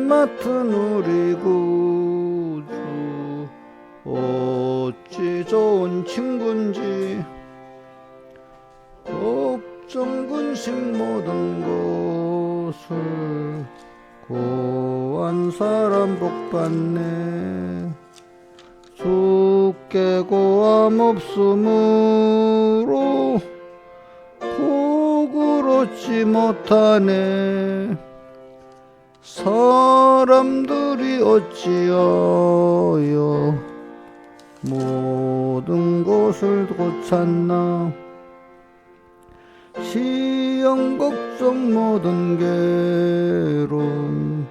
맡은 우리 구주 어찌 좋은 친군지 걱정 근심 모든 것을 고한 사람 복받네. 주께 고함 없으므로 복을 얻지 못하네. 사람들이 어찌하여 모든 것을 고쳤나. 시험 걱정 모든 괴로움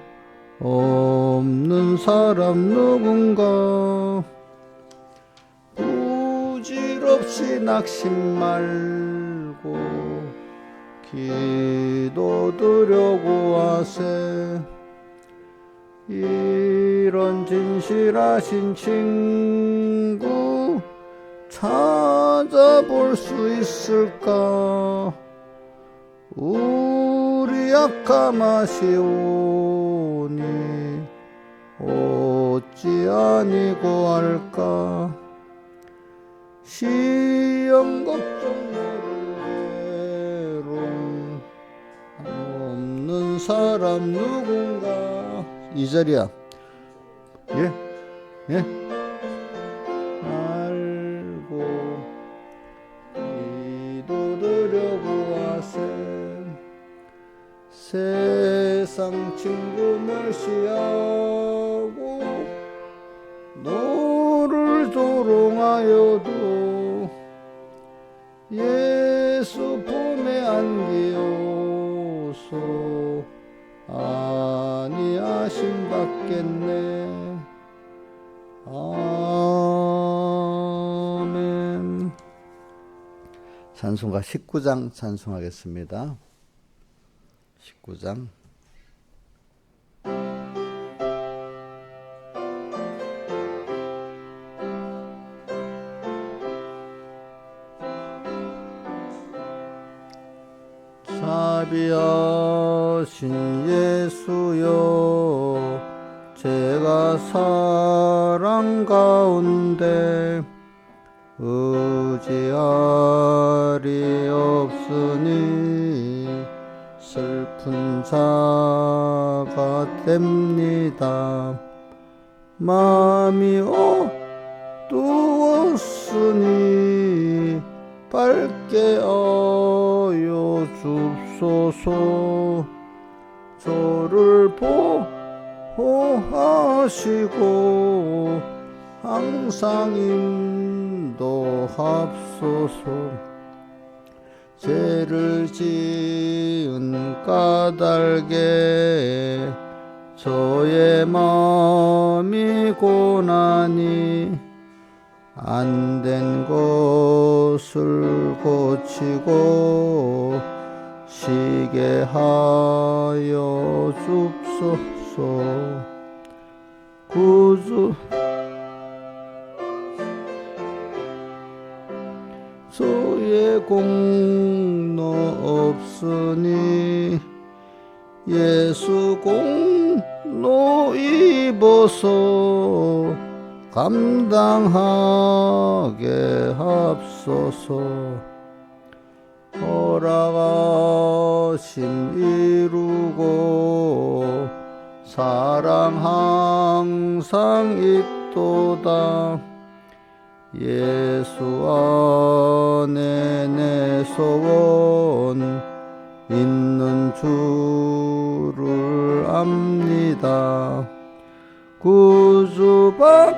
없는 사람 누군가. 부질없이 낙심 말고 기도드려고 하세. 이런 진실하신 친구 찾아볼 수 있을까. 우리 약함하시오니 어찌 아니고 할까. 시험 걱정 모르게로 없는 사람 누군가. 이 자리야. 예? 예? 알고 기도드려고 하세. 세상 친구 멸시하고 너를 조롱하여도 예수 품에 안기어서 아니하심 받겠네. 아멘. 찬송가 19장 찬송하겠습니다. 19장. 자비하신 예수여, 제가 사랑 가운데 의지할이 없으니 슬픈 자가 됩니다. 마음이 어두웠으니 밝게 하여 줍소서. 저를 보호하시고 항상 인도합소서. 죄를 지은 까닭에 저의 마음이 고나니 안 된 것을 고치고 쉬게 하여 줍소서. 구주 저의 공로 없으니 예수 공로 입어서 감당하게 합소서. 허락하심 이루고 사랑 항상 있도다. 예수 안에 내 소원 있는 줄을 압니다. 구주밖에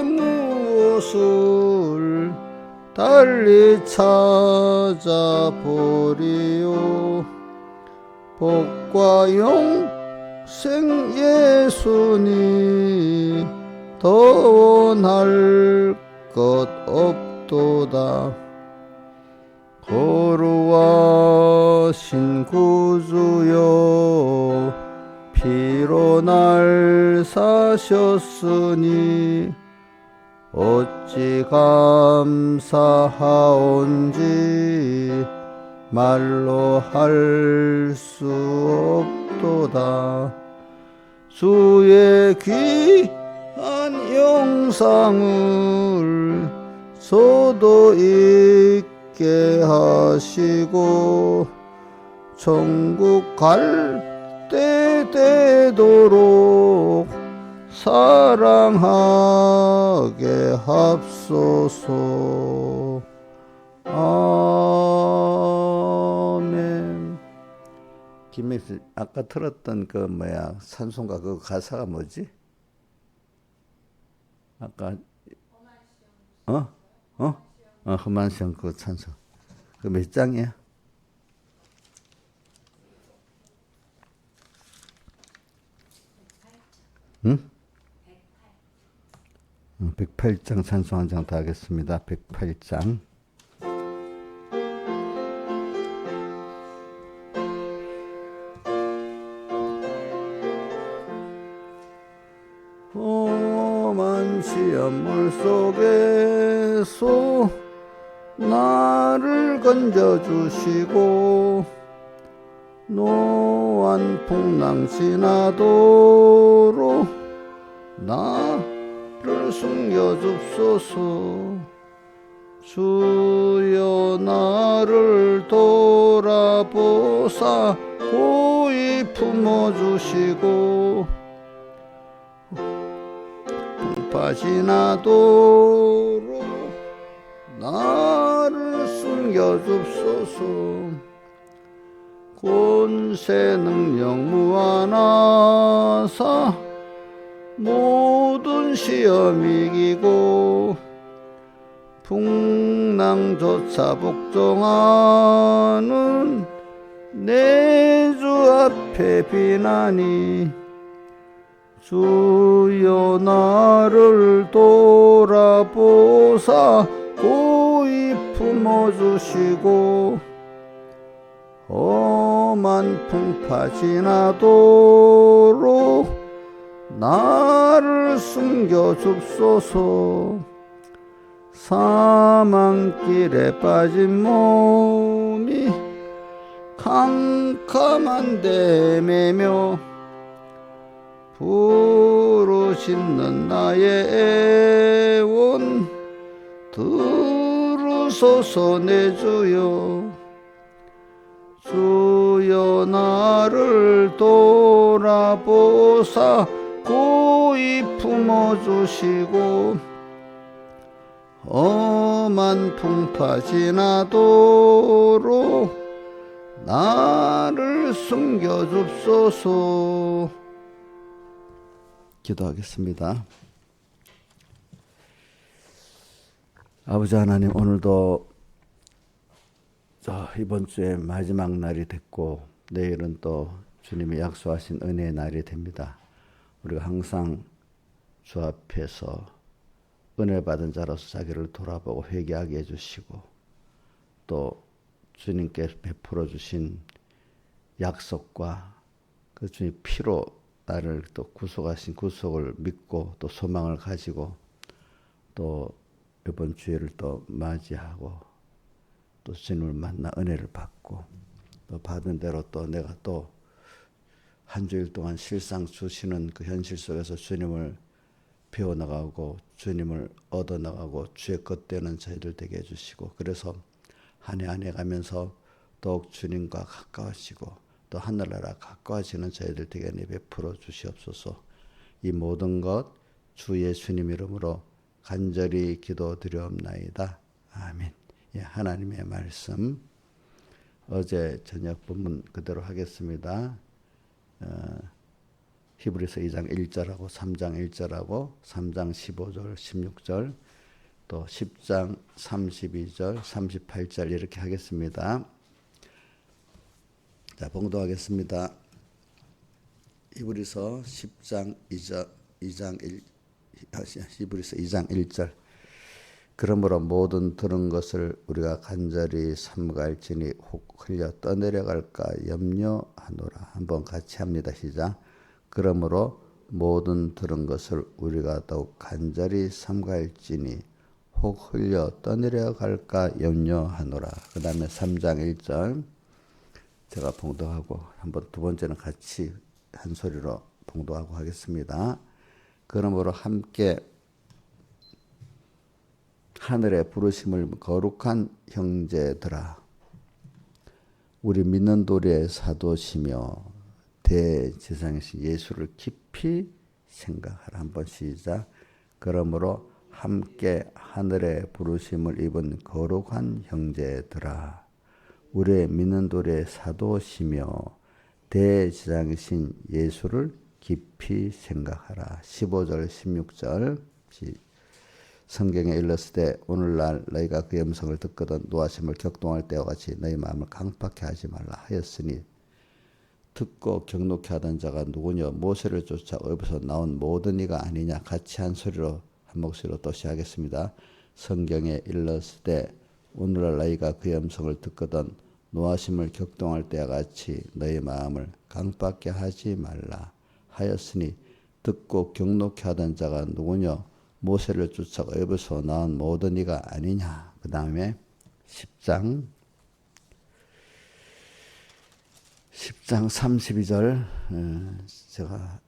무엇을 달리 찾아보리요. 복과 영생 예수니 더 원할 것 없도다. 거룩하신 구주여, 피로 날 사셨으니 어찌 감사하온지 말로 할 수 없도다. 주의 귀한 영상을 저도 있게 하시고 천국 갈 때 되도록 사랑하게 합소서. 아멘. 김혜수 아까 들었던 그 뭐야 찬송가 그 가사가 뭐지? 아까 험한 시험 그 찬송 그 몇 장이야? 108장 찬송 한 장 더 하겠습니다. 108장. 험한 시험 물속에서 나를 건져주시고 노한 풍랑 지나도록 나를 숨겨줍소서. 주여 나를 돌아보사 고이 품어주시고 풍파 지나도록 나를 숨겨줍소서. 권세 능력 무한하사 모든 시험 이기고 풍랑조차 복종하는 내 주 앞에 비나니 주여 나를 돌아보사 고이 품어주시고 험한 풍파 지나도록 나를 숨겨줍소서. 사망길에 빠진 몸이 캄캄한데 매며 부르짖는 나의 애원 들으소서. 내 주여 주여 나를 돌아보사 고이 품어주시고 험한 풍파 지나도록 나를 숨겨줍소서. 기도하겠습니다. 아버지 하나님, 오늘도 이번 주에 마지막 날이 됐고 내일은 또 주님이 약속하신 은혜의 날이 됩니다. 우리가 항상 주 앞에서 은혜 받은 자로서 자기를 돌아보고 회개하게 해주시고 또 주님께 베풀어 주신 약속과 그 주님 피로 나를 또 구속하신 구속을 믿고 또 소망을 가지고 또 이번 주일을 또 맞이하고 또 주님을 만나 은혜를 받고 또 받은 대로 또 내가 또 한 주일 동안 실상 주시는 그 현실 속에서 주님을 배워나가고 주님을 얻어나가고 주의 것 되는 저희들 되게 해주시고 그래서 한 해 한 해 가면서 더욱 주님과 가까워지고 또 하늘나라 가까워지는 저희들 되게 베풀어 주시옵소서. 이 모든 것 주 예수님 이름으로 간절히 기도드리옵나이다. 아멘. 예, 하나님의 말씀 어제 저녁 본문 그대로 하겠습니다. 히브리서 2장 1절하고 3장 1절하고 3장 15절 16절 또 10장 32절 38절 이렇게 하겠습니다. 자, 봉독하겠습니다. 히브리서 10장 히브리서 2장 1절 그러므로 모든 들은 것을 우리가 간절히 삼갈지니 혹 흘려 떠내려갈까 염려하노라. 한번 같이 합니다. 시작. 그러므로 모든 들은 것을 우리가 더욱 간절히 삼갈지니 혹 흘려 떠내려갈까 염려하노라. 그 다음에 3장 1절 제가 봉독하고 한번 두 번째는 같이 한 소리로 봉독하고 하겠습니다. 그러므로 함께 하늘의 부르심을 거룩한 형제들아, 우리 믿는 도리의 사도시며 대제사장이신 예수를 깊이 생각하라. 한번 시작. 그러므로 함께 하늘의 부르심을 입은 거룩한 형제들아, 우리의 믿는 도리의 사도시며 대제사장이신 예수를 깊이 생각하라. 15절 16절 성경에 일렀을 때 오늘날 너희가 그의 음성을 듣거든 노하심을 격동할 때와 같이 너희 마음을 강팍해 하지 말라 하였으니 듣고 경록해 하던 자가 누구냐 모세를 쫓아 어디서 나온 모든 이가 아니냐. 같이 한 소리로 한 목소리로 또 시작하겠습니다. 성경에 일렀을 때 오늘날 너희가 그의 음성을 듣거든 노하심을 격동할 때와 같이 너희 마음을 강팍해 하지 말라 하였으니 듣고 경록해 하던 자가 누구냐 모세를 쫓아 애굽에서 나온 모든 이가 아니냐. 그 다음에 10장 32절 제가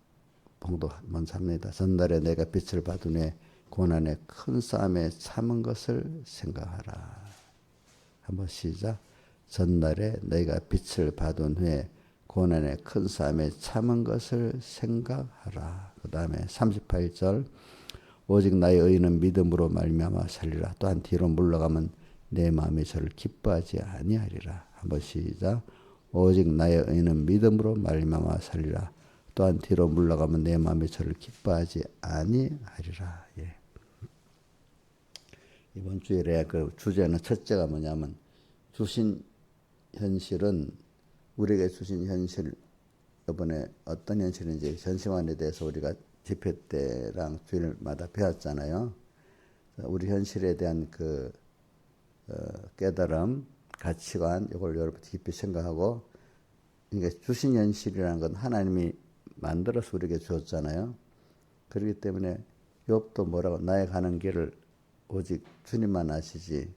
봉독 먼저 합니다. 전날에 내가 빛을 받은 후에 고난의 큰 싸움에 참은 것을 생각하라. 한번 시작. 전날에 내가 빛을 받은 후에 고난의 큰 싸움에 참은 것을 생각하라. 그 다음에 38절 오직 나의 의인은 믿음으로 말미암아 살리라. 또한 뒤로 물러가면 내 마음이 저를 기뻐하지 아니하리라. 한번 시작. 오직 나의 의인은 믿음으로 말미암아 살리라. 또한 뒤로 물러가면 내 마음이 저를 기뻐하지 아니하리라. 예. 이번 주일에 그 주제는 첫째가 뭐냐면 주신 현실은 우리에게 주신 현실, 이번에 어떤 현실인지 현실관에 대해서 우리가 집회 때랑 주일마다 배웠잖아요. 우리 현실에 대한 그 깨달음, 가치관, 이걸 여러분 깊이 생각하고, 그러니까 주신 현실이라는 건 하나님이 만들어서 우리에게 주었잖아요. 그렇기 때문에 욥도 뭐라고 나의 가는 길을 오직 주님만 아시지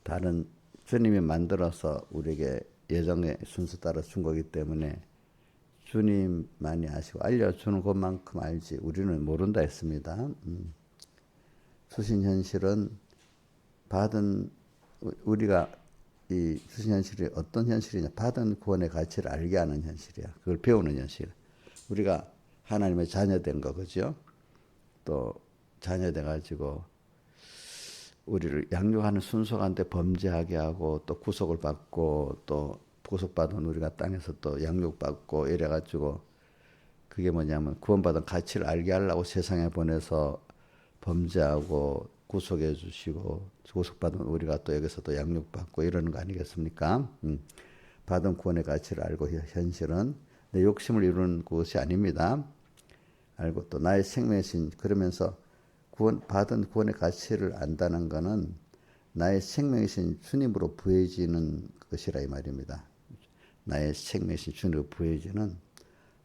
다른 주님이 만들어서 우리에게 예정의 순서 따라 준 거기 때문에 주님만이 아시고 알려주는 것만큼 알지 우리는 모른다 했습니다. 주신 현실은 받은 우리가 이 주신 현실이 어떤 현실이냐 받은 구원의 가치를 알게 하는 현실이야. 그걸 배우는 현실. 우리가 하나님의 자녀된 거 그죠? 또 자녀돼 가지고 우리를 양육하는 순서 가운데 범죄하게 하고 또 구속을 받고 또 구속받은 우리가 땅에서 또 양육받고 이래가지고 그게 뭐냐면 구원받은 가치를 알게 하려고 세상에 보내서 범죄하고 구속해 주시고 구속받은 우리가 또 여기서 또 양육받고 이러는 거 아니겠습니까? 받은 구원의 가치를 알고 현실은 내 욕심을 이루는 것이 아닙니다. 알고 또 나의 생명이신 그러면서 받은 구원의 가치를 안다는 것은 나의 생명이신 주님으로 부해지는 것이라 이 말입니다. 나의 생명이신 주님으로 부해지는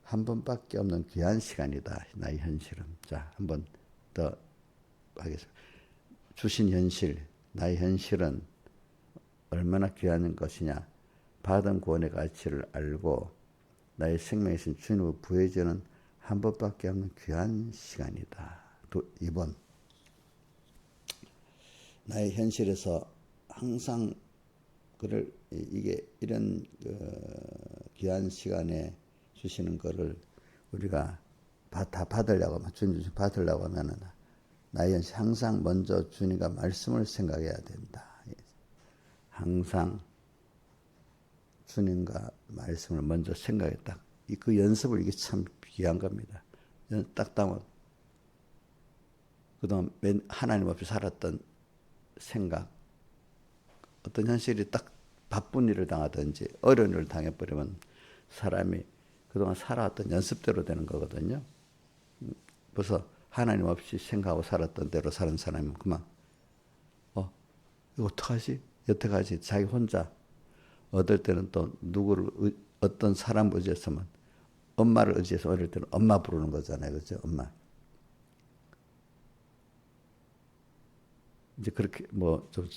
한 번밖에 없는 귀한 시간이다. 나의 현실은. 자, 한 번 더 하겠습니다. 주신 현실, 나의 현실은 얼마나 귀한 것이냐. 받은 구원의 가치를 알고 나의 생명이신 주님으로 부해지는 한 번밖에 없는 귀한 시간이다. 또 2번. 나의 현실에서 항상 그를 이게 이런 귀한 시간에 주시는 거를 우리가 다 받으려고 하면 주님 받으려고 하면은 나의 현실 항상 먼저 주님과 말씀을 생각해야 된다. 항상 주님과 말씀을 먼저 생각해 그 연습을 이게 참 귀한 겁니다. 딱 따면 그동안 하나님 없이 살았던 생각, 어떤 현실이 딱 바쁜 일을 당하든지 어려운 일을 당해버리면 사람이 그동안 살아왔던 연습대로 되는 거거든요. 벌써 하나님 없이 생각하고 살았던 대로 사는 사람은 그만 이거 어떡하지? 여태까지 자기 혼자 어떨 때는 또 누구를 어떤 사람 의지해서만 엄마를 의지해서 어릴 때는 엄마 부르는 거잖아요. 그렇죠? 엄마. 이제 그렇게 뭐 좀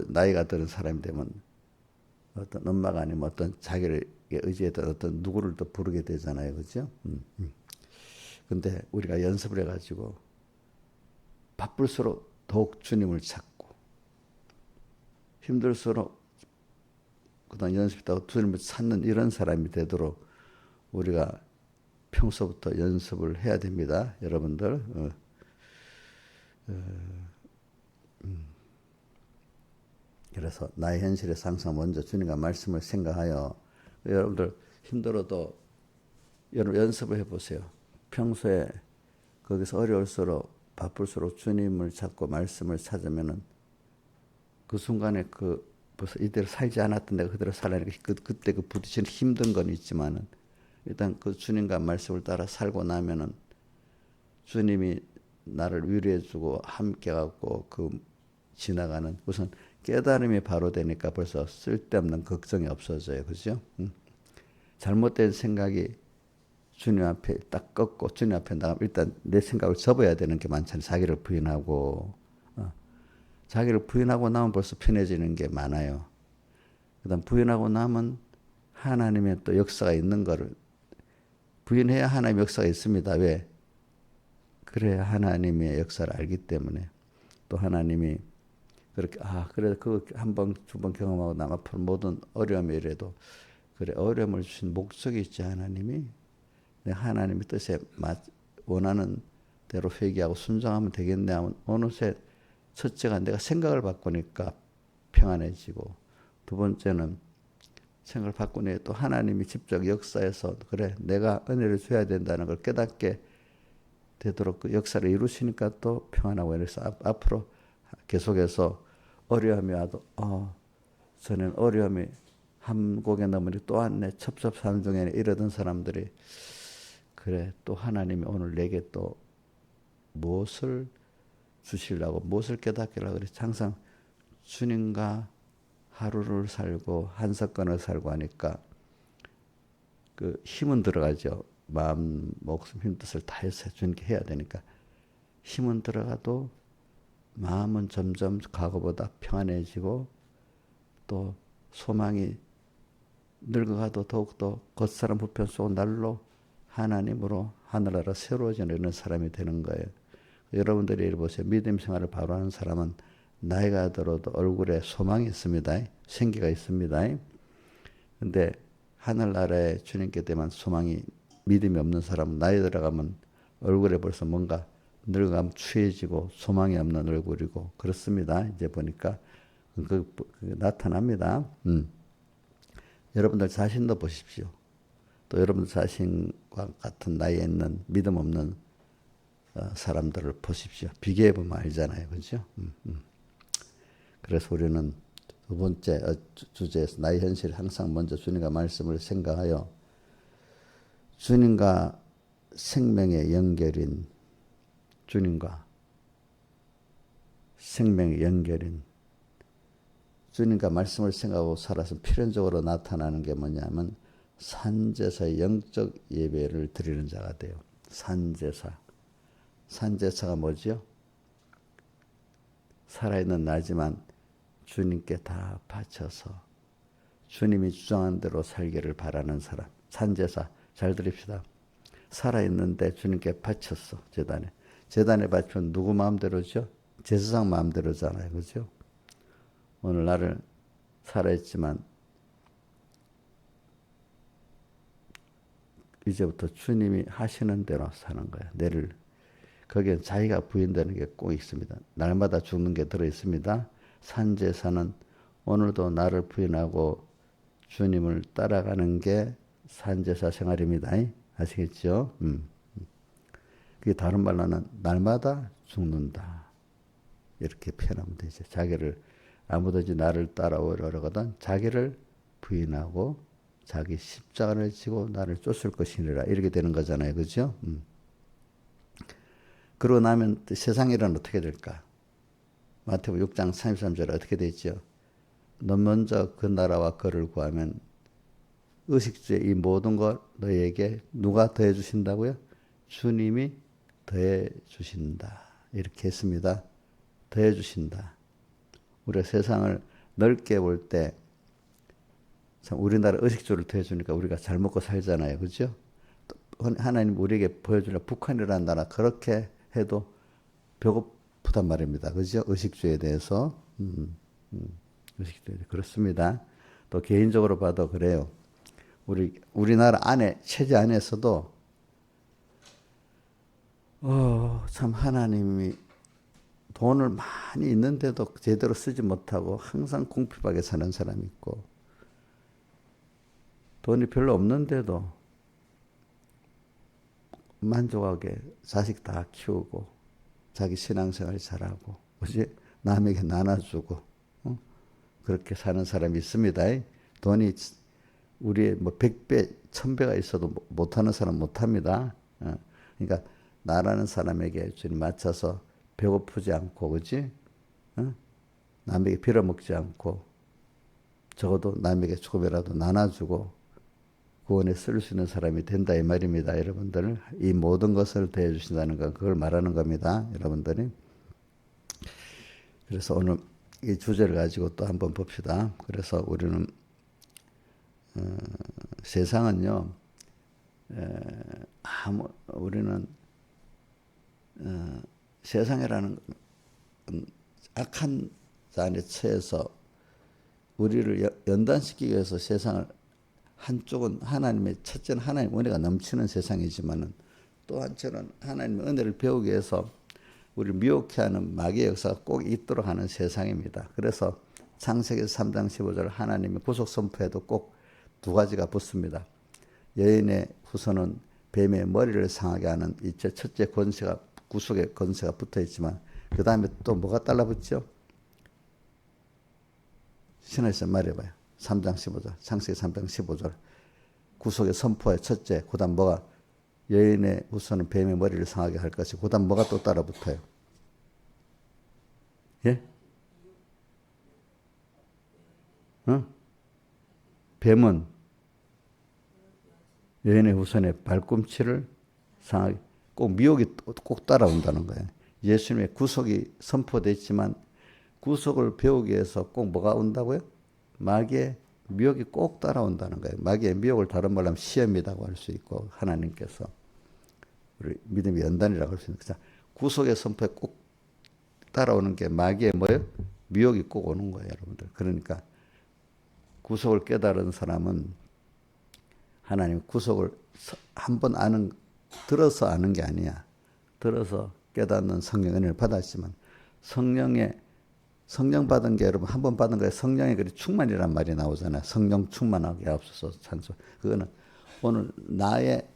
나이가 드는 사람이 되면 어떤 엄마가 아니면 어떤 자기를 의지했던 어떤 누구를 또 부르게 되잖아요. 그죠? 근데 우리가 연습을 해가지고 바쁠수록 더욱 주님을 찾고 힘들수록 그다음 연습했다고 주님을 찾는 이런 사람이 되도록 우리가 평소부터 연습을 해야 됩니다. 여러분들. 그래서 나의 현실에서 항상 먼저 주님과 말씀을 생각하여 여러분들 힘들어도 여러분 연습을 해보세요. 평소에 거기서 어려울수록 바쁠수록 주님을 찾고 말씀을 찾으면은 그 순간에 벌써 이대로 살지 않았던 내가 그대로 살아니까 그때 그 부딪히는 힘든 건 있지만은 일단 그 주님과 말씀을 따라 살고 나면은 주님이 나를 위로해주고 함께 갖고 지나가는 우선 깨달음이 바로 되니까 벌써 쓸데없는 걱정이 없어져요. 그죠? 잘못된 생각이 주님 앞에 딱 꺾고 주님 앞에 나가면 일단 내 생각을 접어야 되는 게 많잖아요. 자기를 부인하고 자기를 부인하고 나면 벌써 편해지는 게 많아요. 그다음 부인하고 나면 하나님의 또 역사가 있는 거를 부인해야 하나님의 역사가 있습니다. 왜? 그래야 하나님의 역사를 알기 때문에 또 하나님이 그렇게 그래 그거 한 번 두 번 경험하고 남 앞으로 모든 어려움이 이래도 그래 어려움을 주신 목적이 있지 하나님이 내가 하나님의 뜻에 원하는 대로 회개하고 순종하면 되겠네 하면 어느새 첫째가 내가 생각을 바꾸니까 평안해지고 두 번째는 생각을 바꾸니 또 하나님이 직접 역사에서 그래 내가 은혜를 줘야 된다는 걸 깨닫게 되도록 그 역사를 이루시니까 또 평안하고 그래서 앞으로 계속해서 어려움이 와도 저는 어려움이 한 곡에 넘으니 또 왔네 첩첩산중에 이러던 사람들이 그래 또 하나님이 오늘 내게 또 무엇을 주시려고 무엇을 깨닫기라고 그래 항상 주님과 하루를 살고 한 사건을 살고 하니까 그 힘은 들어가죠. 마음, 목숨, 힘, 뜻을 다해서 주님께 해야 되니까 힘은 들어가도 마음은 점점 과거보다 평안해지고 또 소망이 늙어가도 더욱더 겉사람 부편 속 날로 하나님으로 하늘나라 새로워지는 이런 사람이 되는 거예요. 여러분들이 이리 보세요. 믿음 생활을 바로 하는 사람은 나이가 들어도 얼굴에 소망이 있습니다. 생기가 있습니다. 근데 하늘나라에 주님께 대한 소망이 믿음이 없는 사람은 나이 들어가면 얼굴에 벌써 뭔가 늙어가면 추해지고 소망이 없는 얼굴이고 그렇습니다. 이제 보니까 나타납니다. 여러분들 자신도 보십시오. 또 여러분들 자신과 같은 나이에 있는 믿음 없는 사람들을 보십시오. 비교해 보면 알잖아요. 그죠? 그래서 우리는 두 번째 주제에서 나의 현실 항상 먼저 주님과 말씀을 생각하여 주님과 생명의 연결인 주님과 생명의 연결인 주님과 말씀을 생각하고 살아서 필연적으로 나타나는 게 뭐냐면 산제사의 영적 예배를 드리는 자가 돼요. 산제사. 산제사가 뭐죠? 살아있는 나지만 주님께 다 바쳐서 주님이 주장한 대로 살기를 바라는 사람. 산제사. 잘 들읍시다. 살아있는데 주님께 바쳤어. 제단에. 제단에 바치면 누구 마음대로죠? 제사장 마음대로잖아요. 그죠? 오늘 나를 살아있지만 이제부터 주님이 하시는 대로 사는 거야. 거기에 자기가 부인되는 게 꼭 있습니다. 날마다 죽는 게 들어있습니다. 산제사는 오늘도 나를 부인하고 주님을 따라가는 게 산제사 생활입니다. 아시겠죠? 그게 다른 말로는 날마다 죽는다. 이렇게 표현하면 되죠. 자기를 아무든지 나를 따라오려 하거든 자기를 부인하고 자기 십자가를 지고 나를 쫓을 것이니라 이렇게 되는 거잖아요. 그죠? 그러고 나면 세상 일은 어떻게 될까? 마태복음 6장 33절에 어떻게 되어 있죠? 너 먼저 그 나라와 그를 구하면 의식주의 이 모든 걸 너에게 누가 더해 주신다고요? 주님이 더해 주신다. 이렇게 했습니다. 더해 주신다. 우리가 세상을 넓게 볼 때 참 우리나라 의식주를 더해주니까 우리가 잘 먹고 살잖아요. 그죠? 하나님 우리에게 보여주려 북한이라는 나라 그렇게 해도 배고프단 말입니다. 그죠? 의식주에 대해서. 의식주에 대해서. 그렇습니다. 또 개인적으로 봐도 그래요. 우리나라 안에, 체제 안에서도, 참 하나님이 돈을 많이 있는데도 제대로 쓰지 못하고 항상 궁핍하게 사는 사람이 있고, 돈이 별로 없는데도 만족하게 자식 다 키우고, 자기 신앙생활 잘하고, 뭐지? 남에게 나눠주고, 그렇게 사는 사람이 있습니다. 돈이 우리의 뭐 100배, 1000배가 있어도 못하는 사람 못합니다. 그러니까 나라는 사람에게 주님 맞춰서 배고프지 않고, 그지? 남에게 빌어먹지 않고, 적어도 남에게 조금이라도 나눠주고, 구원에 쓸 수 있는 사람이 된다 이 말입니다. 여러분들 이 모든 것을 대해 주신다는 건 그걸 말하는 겁니다. 여러분들이. 그래서 오늘 이 주제를 가지고 또 한번 봅시다. 그래서 우리는 세상은요, 우리는 세상이라는 악한 잔에 처해서 우리를 연단시키기 위해서 세상을 한쪽은 하나님의 첫째는 하나님 은혜가 넘치는 세상이지만은 또 한쪽은 하나님의 은혜를 배우기 위해서 우리를 미혹해하는 마귀의 역사가 꼭 있도록 하는 세상입니다. 그래서 창세기 3장 15절 하나님의 구속 선포에도 꼭 두 가지가 붙습니다. 여인의 후손은 뱀의 머리를 상하게 하는 이 첫째 권세가 구속의 권세가 붙어 있지만 그 다음에 또 뭐가 달라붙죠? 신하에서 말해봐요. 3장 15절 창세기 3장 15절 구속의 선포의 첫째 그 다음 뭐가 여인의 후손은 뱀의 머리를 상하게 할 것이고 그 다음 뭐가 또 따라붙어요? 예? 뱀은 여인의 후손의 발꿈치를 상하게 꼭 미혹이 꼭 따라온다는 거예요. 예수님의 구속이 선포됐지만 구속을 배우기 위해서 꼭 뭐가 온다고요? 마귀의 미혹이 꼭 따라온다는 거예요. 마귀의 미혹을 다른 말로 하면 시험이라고 할 수 있고 하나님께서 우리 믿음의 연단이라고 할 수 있는 거죠. 구속의 선포에 꼭 따라오는 게 마귀의 뭐예요? 미혹이 꼭 오는 거예요, 여러분들. 그러니까 구속을 깨달은 사람은 하나님 구속을 한번 들어서 아는 게 아니야. 들어서 깨닫는 성령 은혜를 받았지만 성령 받은 게 여러분 한 번 받은 거에 성령의 그 충만이란 말이 나오잖아요. 성령 충만하게 하옵소서 찬송. 그거는 오늘 나의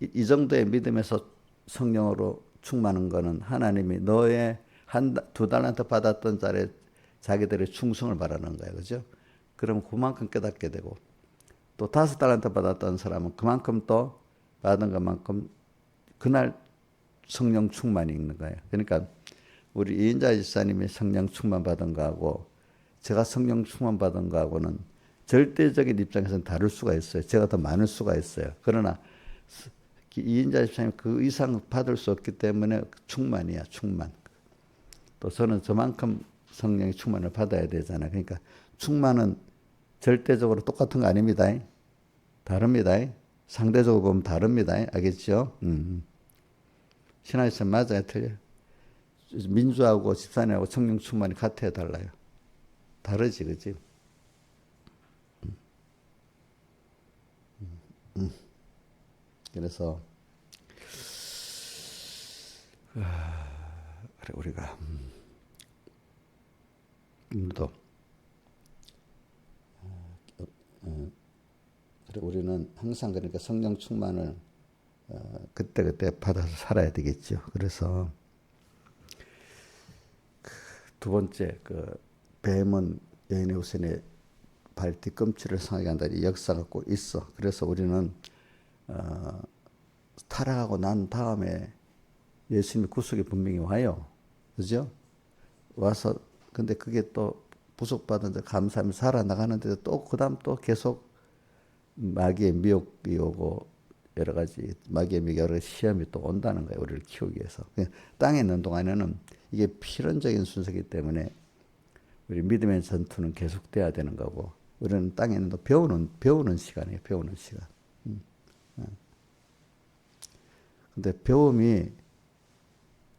이 정도의 믿음에서 성령으로 충만한 거는 하나님이 너의 두 달란트 받았던 자기들의 충성을 바라는 거예요. 그죠? 그럼 그만큼 깨닫게 되고 또 5달란트 받았던 사람은 그만큼 또 받은 것만큼 그날 성령 충만이 있는 거예요. 그러니까 우리 이인자 집사님이 성령 충만 받은 거하고 제가 성령 충만 받은 거하고는 절대적인 입장에서는 다를 수가 있어요. 제가 더 많을 수가 있어요. 그러나 이인자 집사님 그 이상 받을 수 없기 때문에 충만이야, 충만. 또 저는 저만큼 성령의 충만을 받아야 되잖아요. 그러니까 충만은 절대적으로 똑같은 거 아닙니다. 다릅니다. 상대적으로 보면 다릅니다. 알겠죠? 신하에서 맞아요, 틀려요? 민주하고 집사님하고 성령 충만이 같아요, 달라요? 다르지, 그지? 그래서 그래 우리가 또 그래 우리는 항상 그러니까 성령 충만을 그때그때 받아서 살아야 되겠죠. 그래서 두 번째 그 뱀은 여인의 후손의 발 뒤꿈치를 상하게 한다는 이 역사가 꼭 있어. 그래서 우리는 타락하고 난 다음에 예수님의 구속이 분명히 와요. 그죠? 와서 근데 그게 또 구속받은 데 감사하며 살아나가는데도 또 그다음 또 계속 마귀의 미혹이 오고 여러 가지 마귀의 미혹 여러 가지 시험이 또 온다는 거예요. 우리를 키우기 위해서. 땅에 있는 동안에는 이게 필연적인 순서이기 때문에 우리 믿음의 전투는 계속돼야 되는 거고 우리는 땅에 있는 배우는 시간이에요. 배우는 시간. 근데 배움이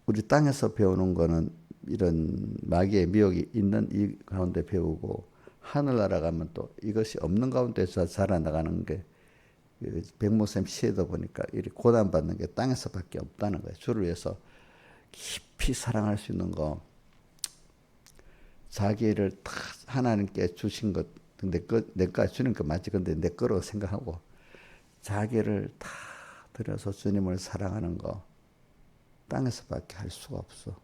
우리 땅에서 배우는 거는 이런 마귀의 미혹이 있는 이 가운데 배우고 하늘나라 가면 또 이것이 없는 가운데서 자라나가는 게 백목쌤 시에도 보니까 이 고난받는 게 땅에서밖에 없다는 거예요. 주를 위해서 깊이 사랑할 수 있는 거, 자기를 다 하나님께 주신 것, 근데 내가 주는 거 맞지? 근데 내 거로 생각하고 자기를 다 들여서 주님을 사랑하는 거 땅에서밖에 할 수가 없어.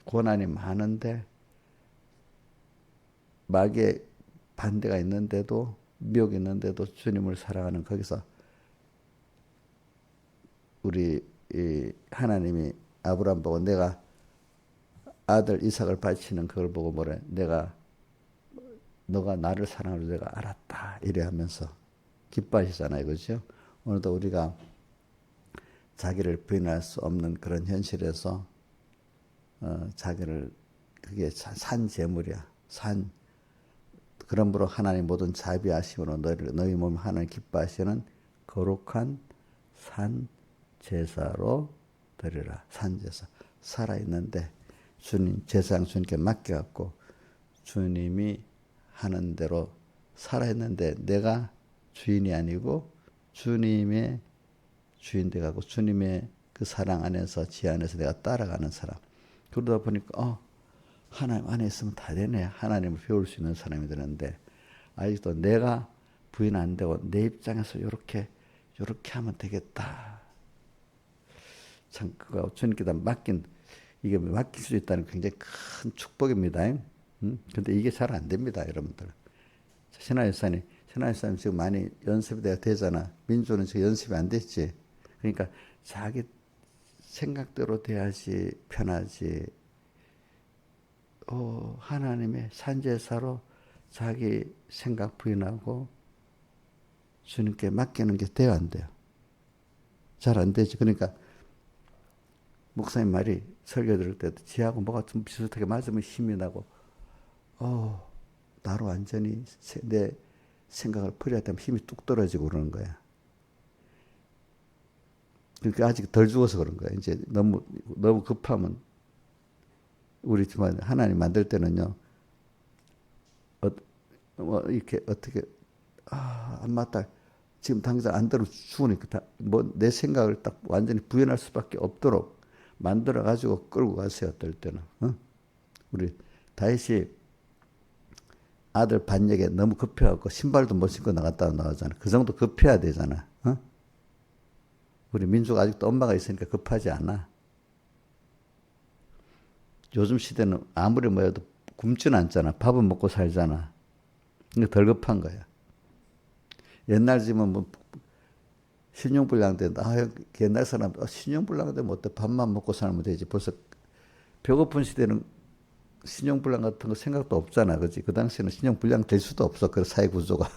고난이 많은데 마귀의 반대가 있는데도 미혹이 있는데도 주님을 사랑하는 거기서 우리 하나님이 아브라함 보고 내가 아들 이삭을 바치는 그걸 보고 뭐래? 너가 나를 사랑할 줄 내가 알았다. 이래 하면서 기뻐하시잖아요. 그죠? 오늘도 우리가 자기를 부인할 수 없는 그런 현실에서 자기를 그게 산 재물이야. 그러므로 하나님 모든 자비하심으로 너희 몸 하나님 기뻐하시는 거룩한 산 제사로 드리라. 산 제사. 살아있는데 주님 제사장 주님께 맡겨갖고 주님이 하는 대로 살아있는데 내가 주인이 아니고 주님의 주인 돼가고 주님의 그 사랑 안에서 지 안에서 내가 따라가는 사람. 그러다 보니까 하나님 안에 있으면 다 되네. 하나님을 배울 수 있는 사람이 되는데 아직도 내가 부인 안 되고 내 입장에서 요렇게 하면 되겠다. 참 그거 주님께다 이게 맡길 수 있다는 굉장히 큰 축복입니다. 근데 이게 잘 안 됩니다, 여러분들. 신하일산이 지금 많이 연습이 되잖아. 민주는 지금 연습이 안 됐지. 그러니까 자기 생각대로 돼야지 편하지. 하나님의 산제사로 자기 생각 부인하고 주님께 맡기는 게 돼요, 안 돼요? 잘 안 되지. 그러니까 목사님 말이 설교 들을 때도 지하고 뭐가 좀 비슷하게 맞으면 힘이 나고 나로 완전히 내 생각을 버려야 되면 힘이 뚝 떨어지고 그러는 거야. 그러니까 아직 덜 죽어서 그런 거야. 이제 너무 급하면 우리 집안 하나님 만들 때는요. 이렇게 어떻게 안 맞다. 지금 당장 안 들어 죽으니까 내 생각을 딱 완전히 부인할 수밖에 없도록 만들어 가지고 끌고 가세요. 어떨 때는. 우리 다윗이 아들 반역에 너무 급해갖고 신발도 못 신고 나가잖아. 그 정도 급해야 되잖아. 우리 민주가 아직도 엄마가 있으니까 급하지 않아. 요즘 시대는 아무리 뭐여도 굶지는 않잖아. 밥은 먹고 살잖아. 그러니까 덜 급한 거야. 옛날 집은 뭐 신용불량된다. 옛날 사람 신용불량되면 어때? 밥만 먹고 살면 되지. 벌써 배고픈 시대는 신용불량 같은 거 생각도 없잖아. 그지? 그 당시에는 신용불량 될 수도 없어. 그 사회 구조가.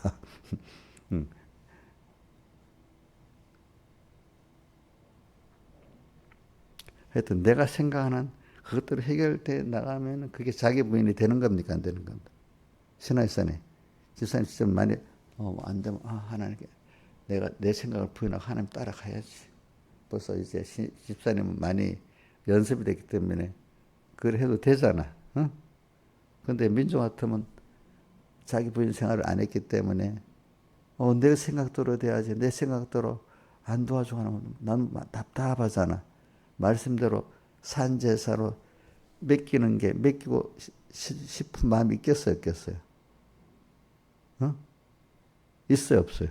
하여튼 내가 생각하는 그것대로 해결돼 나가면 그게 자기 부인이 되는 겁니까? 안 되는 겁니까? 신하일산에 집사님 진짜 많이 안 되면 하나님께 내가 내 생각을 부인하고 하나님 따라가야지. 벌써 이제 집사님은 많이 연습이 됐기 때문에 그걸 해도 되잖아. 근데 민주 같으면 자기 부인 생활을 안 했기 때문에 내 생각대로 돼야지. 내 생각대로 안 도와주고 하면 난 답답하잖아. 말씀대로 산제사로 맡기고 싶은 마음이 있겠어요, 없겠어요? 있어요, 없어요?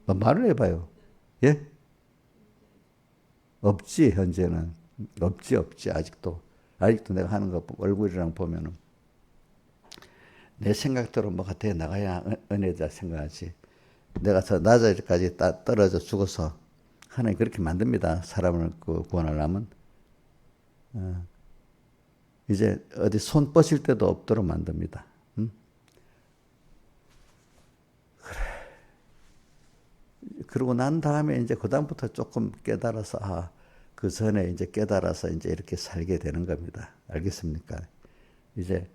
말을 해봐요. 예? 없지, 현재는. 없지, 아직도 내가 하는 거 얼굴이랑 보면은. 내 생각대로 뭐가 돼 나가야 은혜다 생각하지. 내가 저 나자리까지 떨어져 죽어서 하나님 그렇게 만듭니다. 사람을 구원하려면. 이제 어디 손 뻗을 때도 없도록 만듭니다. 그래. 그러고 난 다음에 이제 그다음부터 조금 깨달아서 그 전에 이제 깨달아서 이제 이렇게 살게 되는 겁니다. 알겠습니까? 이제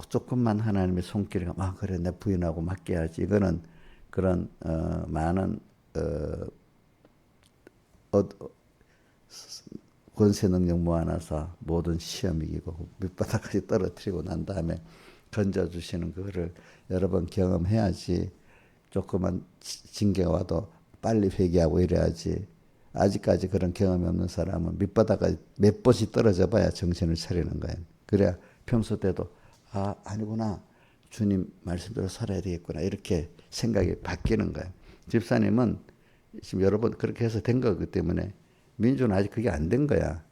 조금만 하나님의 손길이 그래 내 부인하고 맡겨야지. 이거는 그런 많은 권세 능력 모아놔서 모든 시험 이기고 밑바닥까지 떨어뜨리고 난 다음에 건져주시는 그거를 여러 번 경험해야지. 조그만 징계가 와도 빨리 회개하고 이래야지. 아직까지 그런 경험이 없는 사람은 밑바닥까지 몇 번씩 떨어져 봐야 정신을 차리는 거예요. 그래야 평소 때도 아니구나. 주님 말씀대로 살아야 되겠구나. 이렇게 생각이 바뀌는 거예요. 집사님은 지금 여러 번 그렇게 해서 된 거기 때문에 민주는 아직 그게 안 된 거야.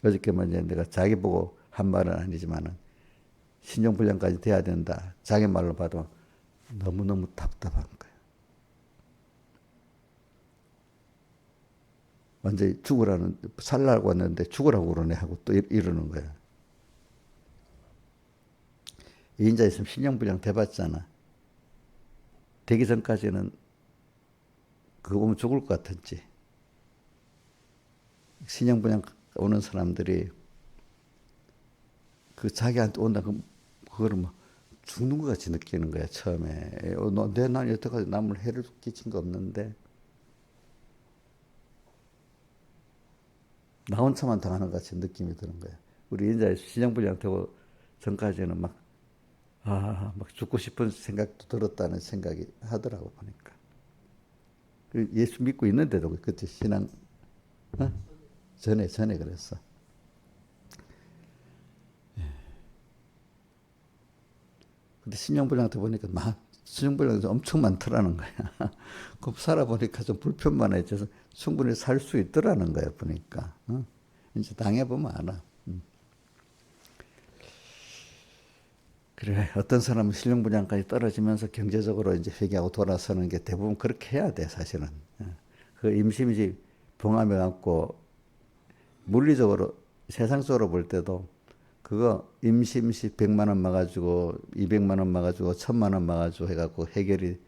어저께 먼저 내가 자기 보고 한 말은 아니지만은 신종불량까지 돼야 된다. 자기 말로 봐도 너무너무 답답한 거야. 완전히 살라고 왔는데 죽으라고 그러네 하고 또 이러는 거야. 이인자 있으면 신종불량 돼봤잖아. 되기 전까지는 그거 보면 죽을 것 같았지. 신종불량 오는 사람들이 그 자기한테 온다 그거를 뭐 죽는 것 같이 느끼는 거야 처음에. 난 여태까지 남을 해를 끼친 거 없는데 나 혼자만 당하는 것 같이 느낌이 드는 거야. 우리 인자에 신종불량 되고 전까지는 막 죽고 싶은 생각도 들었다는 생각이 하더라고 보니까. 예수 믿고 있는데도 그때 신앙 전에 그랬어. 근데 신종불량 때 보니까 신종불량이 엄청 많더라는 거야. 그 살아보니까 좀 불편만해져서 충분히 살 수 있더라는 거야 보니까. 이제 당해보면 알아. 그래, 어떤 사람은 신종불량까지 떨어지면서 경제적으로 이제 회개하고 돌아서는 게 대부분 그렇게 해야 돼, 사실은. 그 임시임시 봉함해 갖고 물리적으로 세상적으로 볼 때도 그거 임시 100만 원 막아주고 200만 원 막아주고 1000만 원 막아주고 해갖고 해결이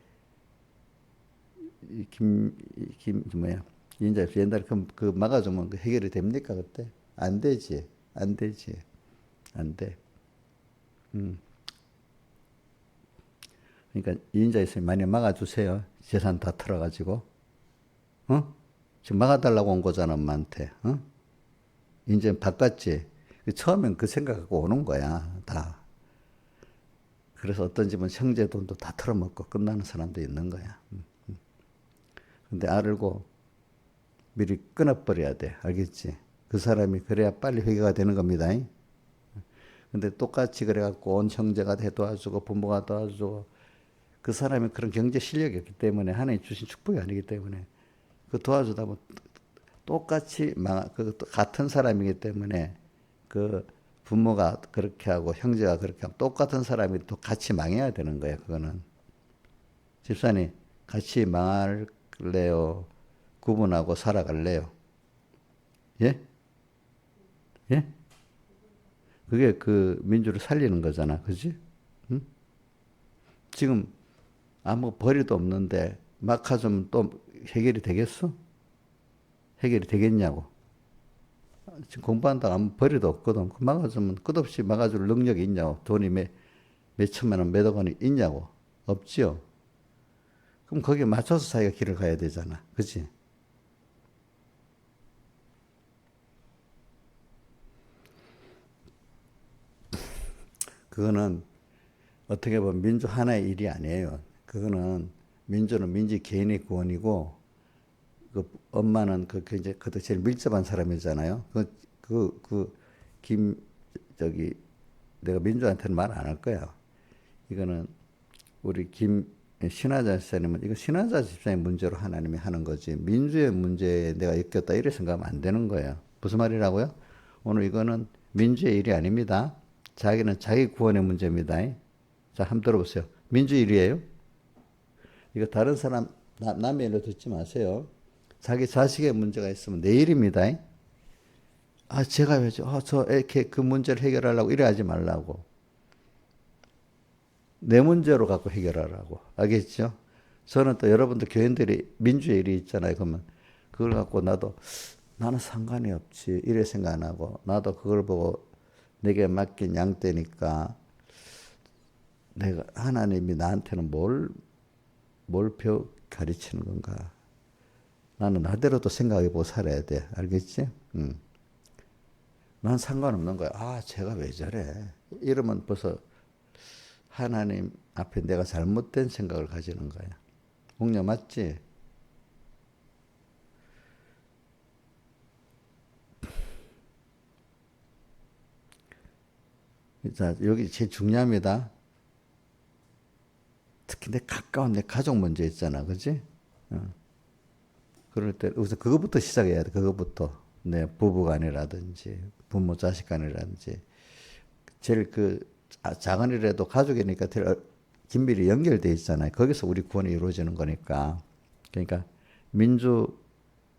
인자 옛날에 그 막아주면 그 해결이 됩니까 그때? 안 되지. 안 돼. 그러니까 이인자 있으면 많이 막아주세요. 재산 다 털어가지고. 지금 막아달라고 온 거잖아, 엄마한테. 이제 바꿨지. 처음엔 그 생각 갖고 오는 거야, 다. 그래서 어떤 집은 형제 돈도 다 털어먹고 끝나는 사람도 있는 거야. 근데 알고 미리 끊어버려야 돼. 알겠지? 그 사람이 그래야 빨리 회개가 되는 겁니다. 근데 똑같이 그래갖고 온 형제가 도와주고 부모가 도와주고 그 사람이 그런 경제 실력이 없기 때문에 하나님 주신 축복이 아니기 때문에 그 도와주다 보면 똑같이 같은 사람이기 때문에 그 부모가 그렇게 하고 형제가 그렇게 하고 똑같은 사람이 또 같이 망해야 되는 거야. 그거는. 집사님 같이 망할래요? 구분하고 살아갈래요? 예? 예? 그게 그 민주를 살리는 거잖아. 그지? 응? 지금 아무 벌이도 없는데 막하면 또 해결이 되겠어? 해결이 되겠냐고. 지금 공부한다고 아무 벌이도 없거든. 막아주면 끝없이 막아줄 능력이 있냐고. 돈이 몇천만 원, 몇억 원이 있냐고. 없지요. 그럼 거기에 맞춰서 자기가 길을 가야 되잖아. 그치? 그거는 어떻게 보면 민주 하나의 일이 아니에요. 그거는 민주는 민주 개인의 구원이고 그 엄마는 이제 그것도 제일 밀접한 사람이잖아요. 내가 민주한테는 말 안 할 거야. 이거는 우리 신하자 집사님은 이거 신하자 집사님 문제로 하나님이 하는 거지. 민주의 문제에 내가 엮였다 이래 생각하면 안 되는 거예요. 무슨 말이라고요? 오늘 이거는 민주의 일이 아닙니다. 자기는 자기 구원의 문제입니다. 자, 한번 들어보세요. 민주 일이에요? 이거 다른 사람 남의 일로 듣지 마세요. 자기 자식의 문제가 있으면 내 일입니다. 제가 왜죠? 그 문제를 해결하려고 이래 하지 말라고. 내 문제로 갖고 해결하라고. 알겠죠? 저는 또 여러분들 교인들이 민주의 일이 있잖아요. 그러면 그걸 갖고 나도 나는 상관이 없지. 이래 생각 안 하고 나도 그걸 보고 내게 맡긴 양떼니까 내가 하나님이 나한테는 뭘 가르치는 건가? 나는 나대로도 생각해보고 살아야 돼. 알겠지? 난 상관없는 거야. 아, 제가 왜 저래? 이러면 벌써 하나님 앞에 내가 잘못된 생각을 가지는 거야. 공녀 맞지? 자, 여기 제일 중요합니다. 특히 내 가까운 내 가족 문제 있잖아. 그지? 그럴 때 우선 그거부터 시작해야 돼. 그거부터. 내 부부간이라든지 부모 자식간이라든지 제일 작은 일에도 가족이니까 제일 긴밀히 연결돼 있잖아요. 거기서 우리 구원이 이루어지는 거니까. 그러니까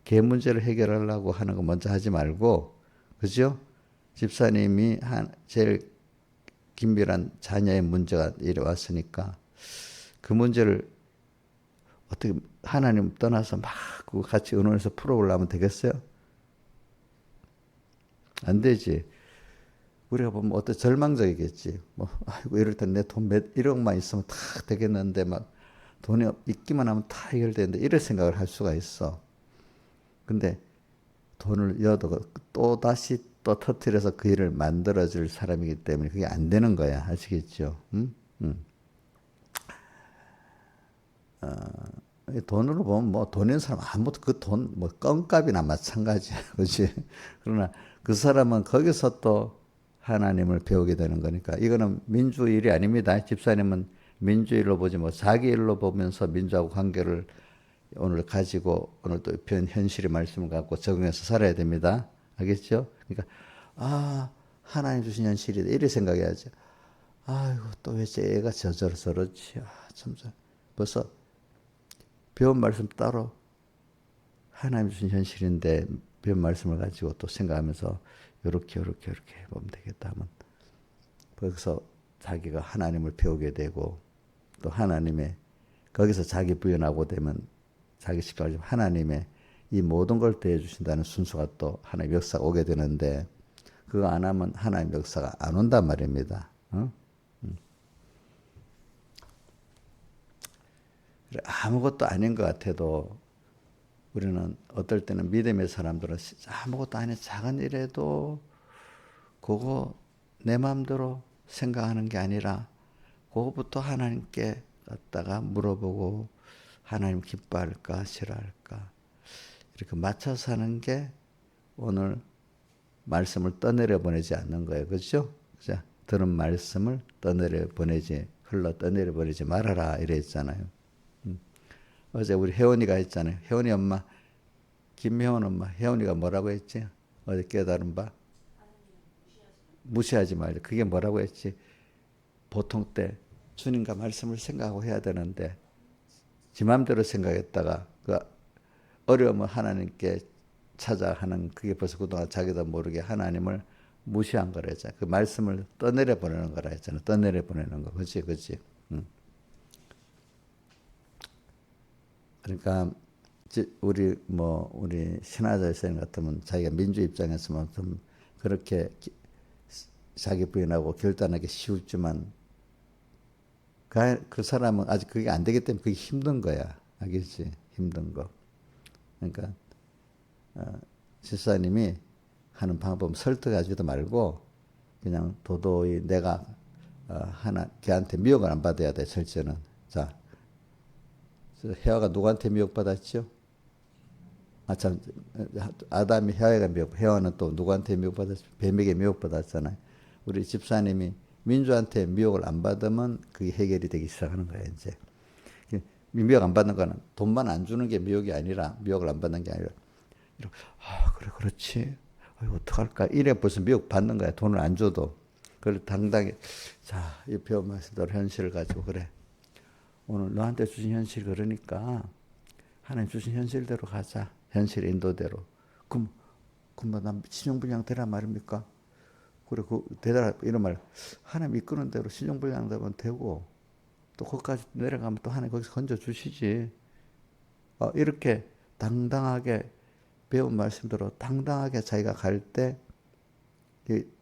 개 문제를 해결하려고 하는 거 먼저 하지 말고, 그죠? 집사님이 제일 긴밀한 자녀의 문제가 이래 왔으니까 그 문제를 어떻게 하나님 떠나서 막 같이 의논해서 풀어보려면 되겠어요? 안 되지. 우리가 보면 어떤 절망적이겠지. 뭐, 아이고, 이럴 땐 내 돈 몇 1억만 있으면 다 되겠는데, 막, 돈이 있기만 하면 다 해결되는데, 이런 생각을 할 수가 있어. 근데 돈을 여도 또 다시 또 터뜨려서 그 일을 만들어줄 사람이기 때문에 그게 안 되는 거야. 아시겠죠? 응? 돈으로 보면 뭐 돈 있는 사람 아무것도 그 돈 뭐 껌값이나 마찬가지야. 그렇지? 그러나 그 사람은 거기서 또 하나님을 배우게 되는 거니까 이거는 민주 일이 아닙니다. 집사님은 민주 일로 보지 뭐 자기 일로 보면서 민주하고 관계를 오늘 가지고 오늘 또 현실의 말씀을 갖고 적용해서 살아야 됩니다. 알겠죠? 그러니까 아 하나님 주신 현실이다 이렇게 생각해야지. 아이고 또 왜 제 애가 저렇지? 아 참 벌써 배운 말씀 따로 하나님 주신 현실인데 배운 말씀을 가지고 또 생각하면서 요렇게 보면 되겠다 하면 거기서 자기가 하나님을 배우게 되고 또 하나님의 거기서 자기 부연하고 되면 자기 식구를 하나님의 이 모든 걸 대해 주신다는 순수가 또 하나님의 역사가 오게 되는데 그거 안 하면 하나님의 역사가 안 온단 말입니다. 어? 아무것도 아닌 것 같아도 우리는 어떨 때는 믿음의 사람들은 아무것도 아닌 작은 일에도 그거 내 마음대로 생각하는 게 아니라 그거부터 하나님께 갖다가 물어보고 하나님 기뻐할까 싫어할까 이렇게 맞춰서 하는 게 오늘 말씀을 떠내려 보내지 않는 거예요. 그렇죠? 자, 들은 말씀을 흘러 떠내려 보내지 말아라 이랬잖아요. 어제 우리 혜원이가 했잖아요. 혜원이 엄마, 김혜원 엄마, 혜원이가 뭐라고 했지? 어제 깨달은 바? 무시하지 말자. 그게 뭐라고 했지? 보통 때 주님과 말씀을 생각하고 해야 되는데 지 맘대로 생각했다가 그 어려움을 하나님께 찾아 하는 그게 벌써 그동안 자기도 모르게 하나님을 무시한 거래죠. 그 말씀을 떠내려 보내는 거라 했잖아. 떠내려 보내는 거. 그치? 그러니까 우리 신하자 선생 같으면 자기가 민주 입장에서만 좀 그렇게 자기 부인하고 결단하기 쉬웠지만 그 사람은 아직 그게 안 되기 때문에 그게 힘든 거야. 알겠지? 힘든 거. 그러니까 집사님이 하는 방법은 설득하지도 말고 그냥 도도히 내가 걔한테 미혹을 안 받아야 돼. 절제는. 자, 헤아가 누구한테 미혹받았죠? 아, 참, 아담이 헤아가 헤아는 또 누구한테 미혹받았죠? 뱀에게 미혹받았잖아요. 우리 집사님이 민주한테 미혹을 안 받으면 그게 해결이 되기 시작하는 거예요, 이제. 미혹 안 받는 거는 돈만 안 주는 게 미혹이 아니라, 미혹을 안 받는 게 아니라, 그래, 그렇지. 어떡할까? 이래 벌써 미혹 받는 거야, 돈을 안 줘도. 그걸 당당히, 자, 이 배운 말씀대로 현실을 가지고, 그래. 오늘 너한테 주신 현실 그러니까, 하나님 주신 현실대로 가자. 현실 인도대로. 그럼 나 신용불량 되란 말입니까? 그래, 이런 말. 하나님 이끄는 대로 신용불량 되면 되고, 또 거기까지 내려가면 또 하나님 거기서 건져 주시지. 이렇게 당당하게 배운 말씀대로 당당하게 자기가 갈 때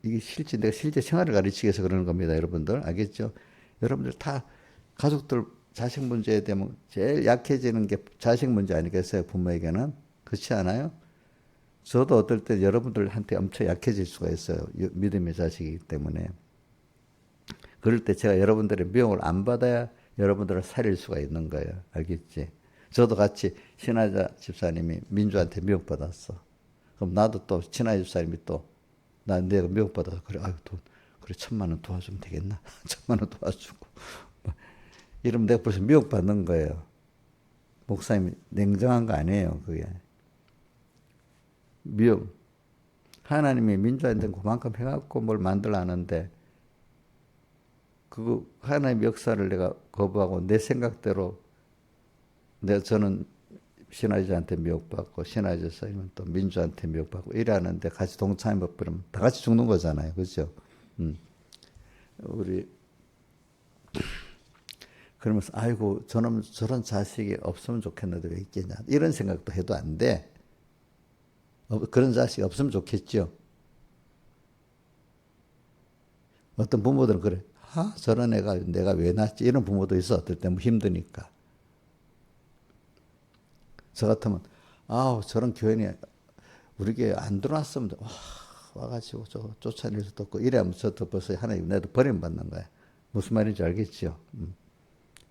이게 실제 내가 실제 생활을 가르치기 위해서 그러는 겁니다. 여러분들 알겠죠? 여러분들 다 가족들 자식 문제에 되면 제일 약해지는 게 자식 문제 아니겠어요? 부모에게는 그렇지 않아요? 저도 어떨 때 여러분들한테 엄청 약해질 수가 있어요. 믿음의 자식이기 때문에. 그럴 때 제가 여러분들의 미움을 안 받아야 여러분들을 살릴 수가 있는 거예요. 알겠지? 저도 같이 신하자 집사님이 민주한테 미움받았어. 그럼 나도 또 신하자 집사님이 또 내가 미움받아서 그래 아유 돈 그래 1,000,000원 도와주면 되겠나? 1,000,000원 도와주고 이러면 내가 벌써 미움받는 거예요. 목사님이 냉정한 거 아니에요. 그게 미움. 하나님이 민주한테 그만큼 해갖고 뭘 만들어 하는데 그 하나님의 역사를 내가 거부하고 내 생각대로 저는 신하이자한테 미혹받고 신하이자님은 또 민주한테 미혹받고 이러는데 같이 동참해버리면 다 같이 죽는 거잖아요. 그렇죠? 우리 그러면서 아이고 저런 자식이 없으면 좋겠는데 왜 있겠냐 이런 생각도 해도 안 돼. 그런 자식이 없으면 좋겠죠. 어떤 부모들은 그래. 저런 애가 내가 왜 낳지? 이런 부모도 있어. 어떨 때 힘드니까. 저 같으면 저런 교인이 우리 교회 안 들어왔으면 와가지고 쫓아낼 수도 없고 이래하면 저도 벌써 하나님 내도 버림받는 거야. 무슨 말인지 알겠죠?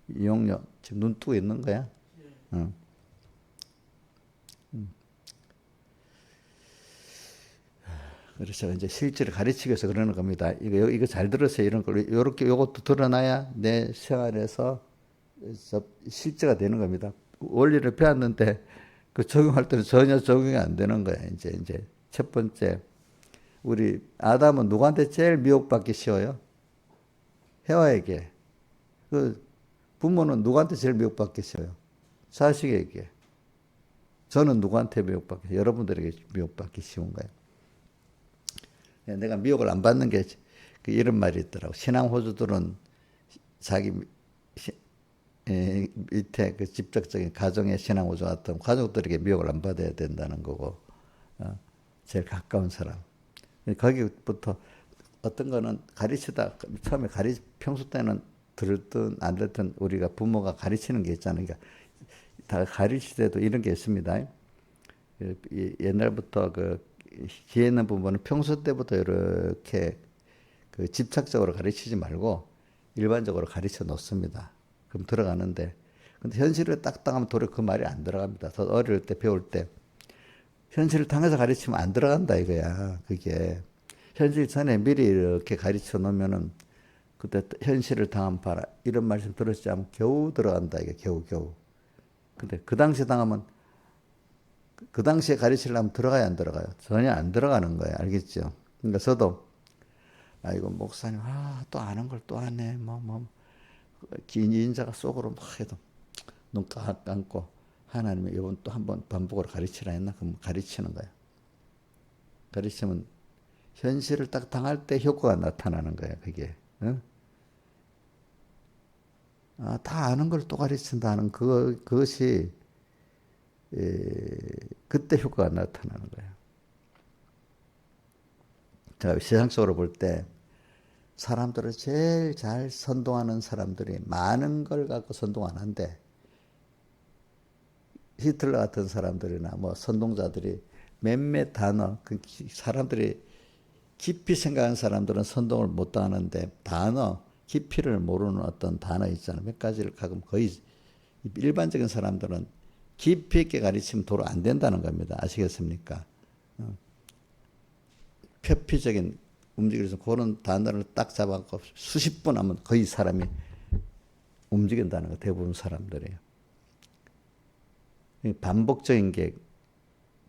이용료 지금 눈 뜨고 있는 거야? 응. 그래서 이제 실제를 가르치기 위해서 그러는 겁니다. 이거 잘 들으세요. 이런 걸 요것도 드러나야 내 생활에서 실제가 되는 겁니다. 원리를 배웠는데 그 적용할 때는 전혀 적용이 안 되는 거야. 이제 첫 번째 우리 아담은 누구한테 제일 미혹받기 쉬워요? 해와에게. 그 부모는 누구한테 제일 미혹받기 쉬워요? 자식에게. 저는 누구한테 미혹받기? 여러분들에게 미혹받기 쉬운 거예요. 내가 미혹을 안 받는 게 이런 말이 있더라고. 신앙 호주들은 자기 밑에 그 직접적인 가정의 신앙 호주 같은 가족들에게 미혹을 안 받아야 된다는 거고, 제일 가까운 사람. 거기부터 어떤 거는 가르치다 처음에 평소 때는 들었든 안 들었든 우리가 부모가 가르치는 게 있잖아요. 그러니까 다 가르칠 때도 이런 게 있습니다. 옛날부터 기회 있는 부모는 평소 때부터 이렇게 집착적으로 가르치지 말고 일반적으로 가르쳐 놓습니다. 그럼 들어가는데 근데 현실을 딱딱하면 도리어 그 말이 안 들어갑니다. 더 어릴 때 배울 때 현실을 당해서 가르치면 안 들어간다 이거야. 그게 현실 전에 미리 이렇게 가르쳐 놓으면은 그때 현실을 당하면 봐라 이런 말씀 들었지 않으면 겨우 들어간다 이게 겨우. 근데 그 당시 당하면 그 당시에 가르치려면 들어가야 안 들어가요? 전혀 안 들어가는 거예요. 알겠죠? 그러니까 저도 아이고 목사님 또 아는 걸 또 하네 긴 인자가 속으로 막 해도 눈 감고 하나님이 이번 또 한번 반복으로 가르치라 했나? 그럼 가르치는 거예요. 가르치면 현실을 딱 당할 때 효과가 나타나는 거예요. 그게. 다 아는 걸 또 가르친다는 그것이 그때 효과가 나타나는 거예요. 제가 세상적으로 볼 때 사람들을 제일 잘 선동하는 사람들이 많은 걸 갖고 선동 안 한대. 히틀러 같은 사람들이나 선동자들이 몇몇 단어, 사람들이 깊이 생각하는 사람들은 선동을 못 하는데 단어, 깊이를 모르는 어떤 단어 있잖아요. 몇 가지를 가끔 거의 일반적인 사람들은 깊이 있게 가르치면 도로 안 된다는 겁니다. 아시겠습니까? 표피적인 움직임에서 그런 단어를 딱 잡아갖고 수십 번 하면 거의 사람이 움직인다는 거 대부분 사람들이에요. 반복적인 게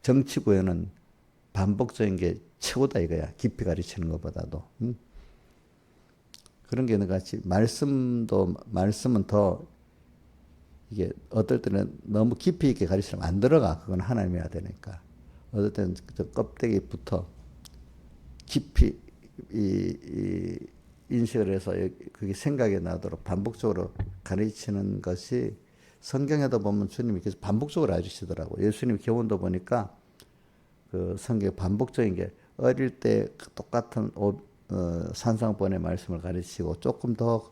정치 구현은 반복적인 게 최고다 이거야. 깊이 가르치는 것보다도. 그런 게 같이 말씀은 더 이게 어떨 때는 너무 깊이 있게 가르치면 안 들어가. 그건 하나님이 해야 되니까. 어떨 때는 저 껍데기부터 깊이 이 인식을 해서 그게 생각이 나도록 반복적으로 가르치는 것이 성경에도 보면 주님이 계속 반복적으로 해주시더라고요. 예수님 교훈도 보니까 그 성경 반복적인 게 어릴 때 똑같은 산상본의 말씀을 가르치고 조금 더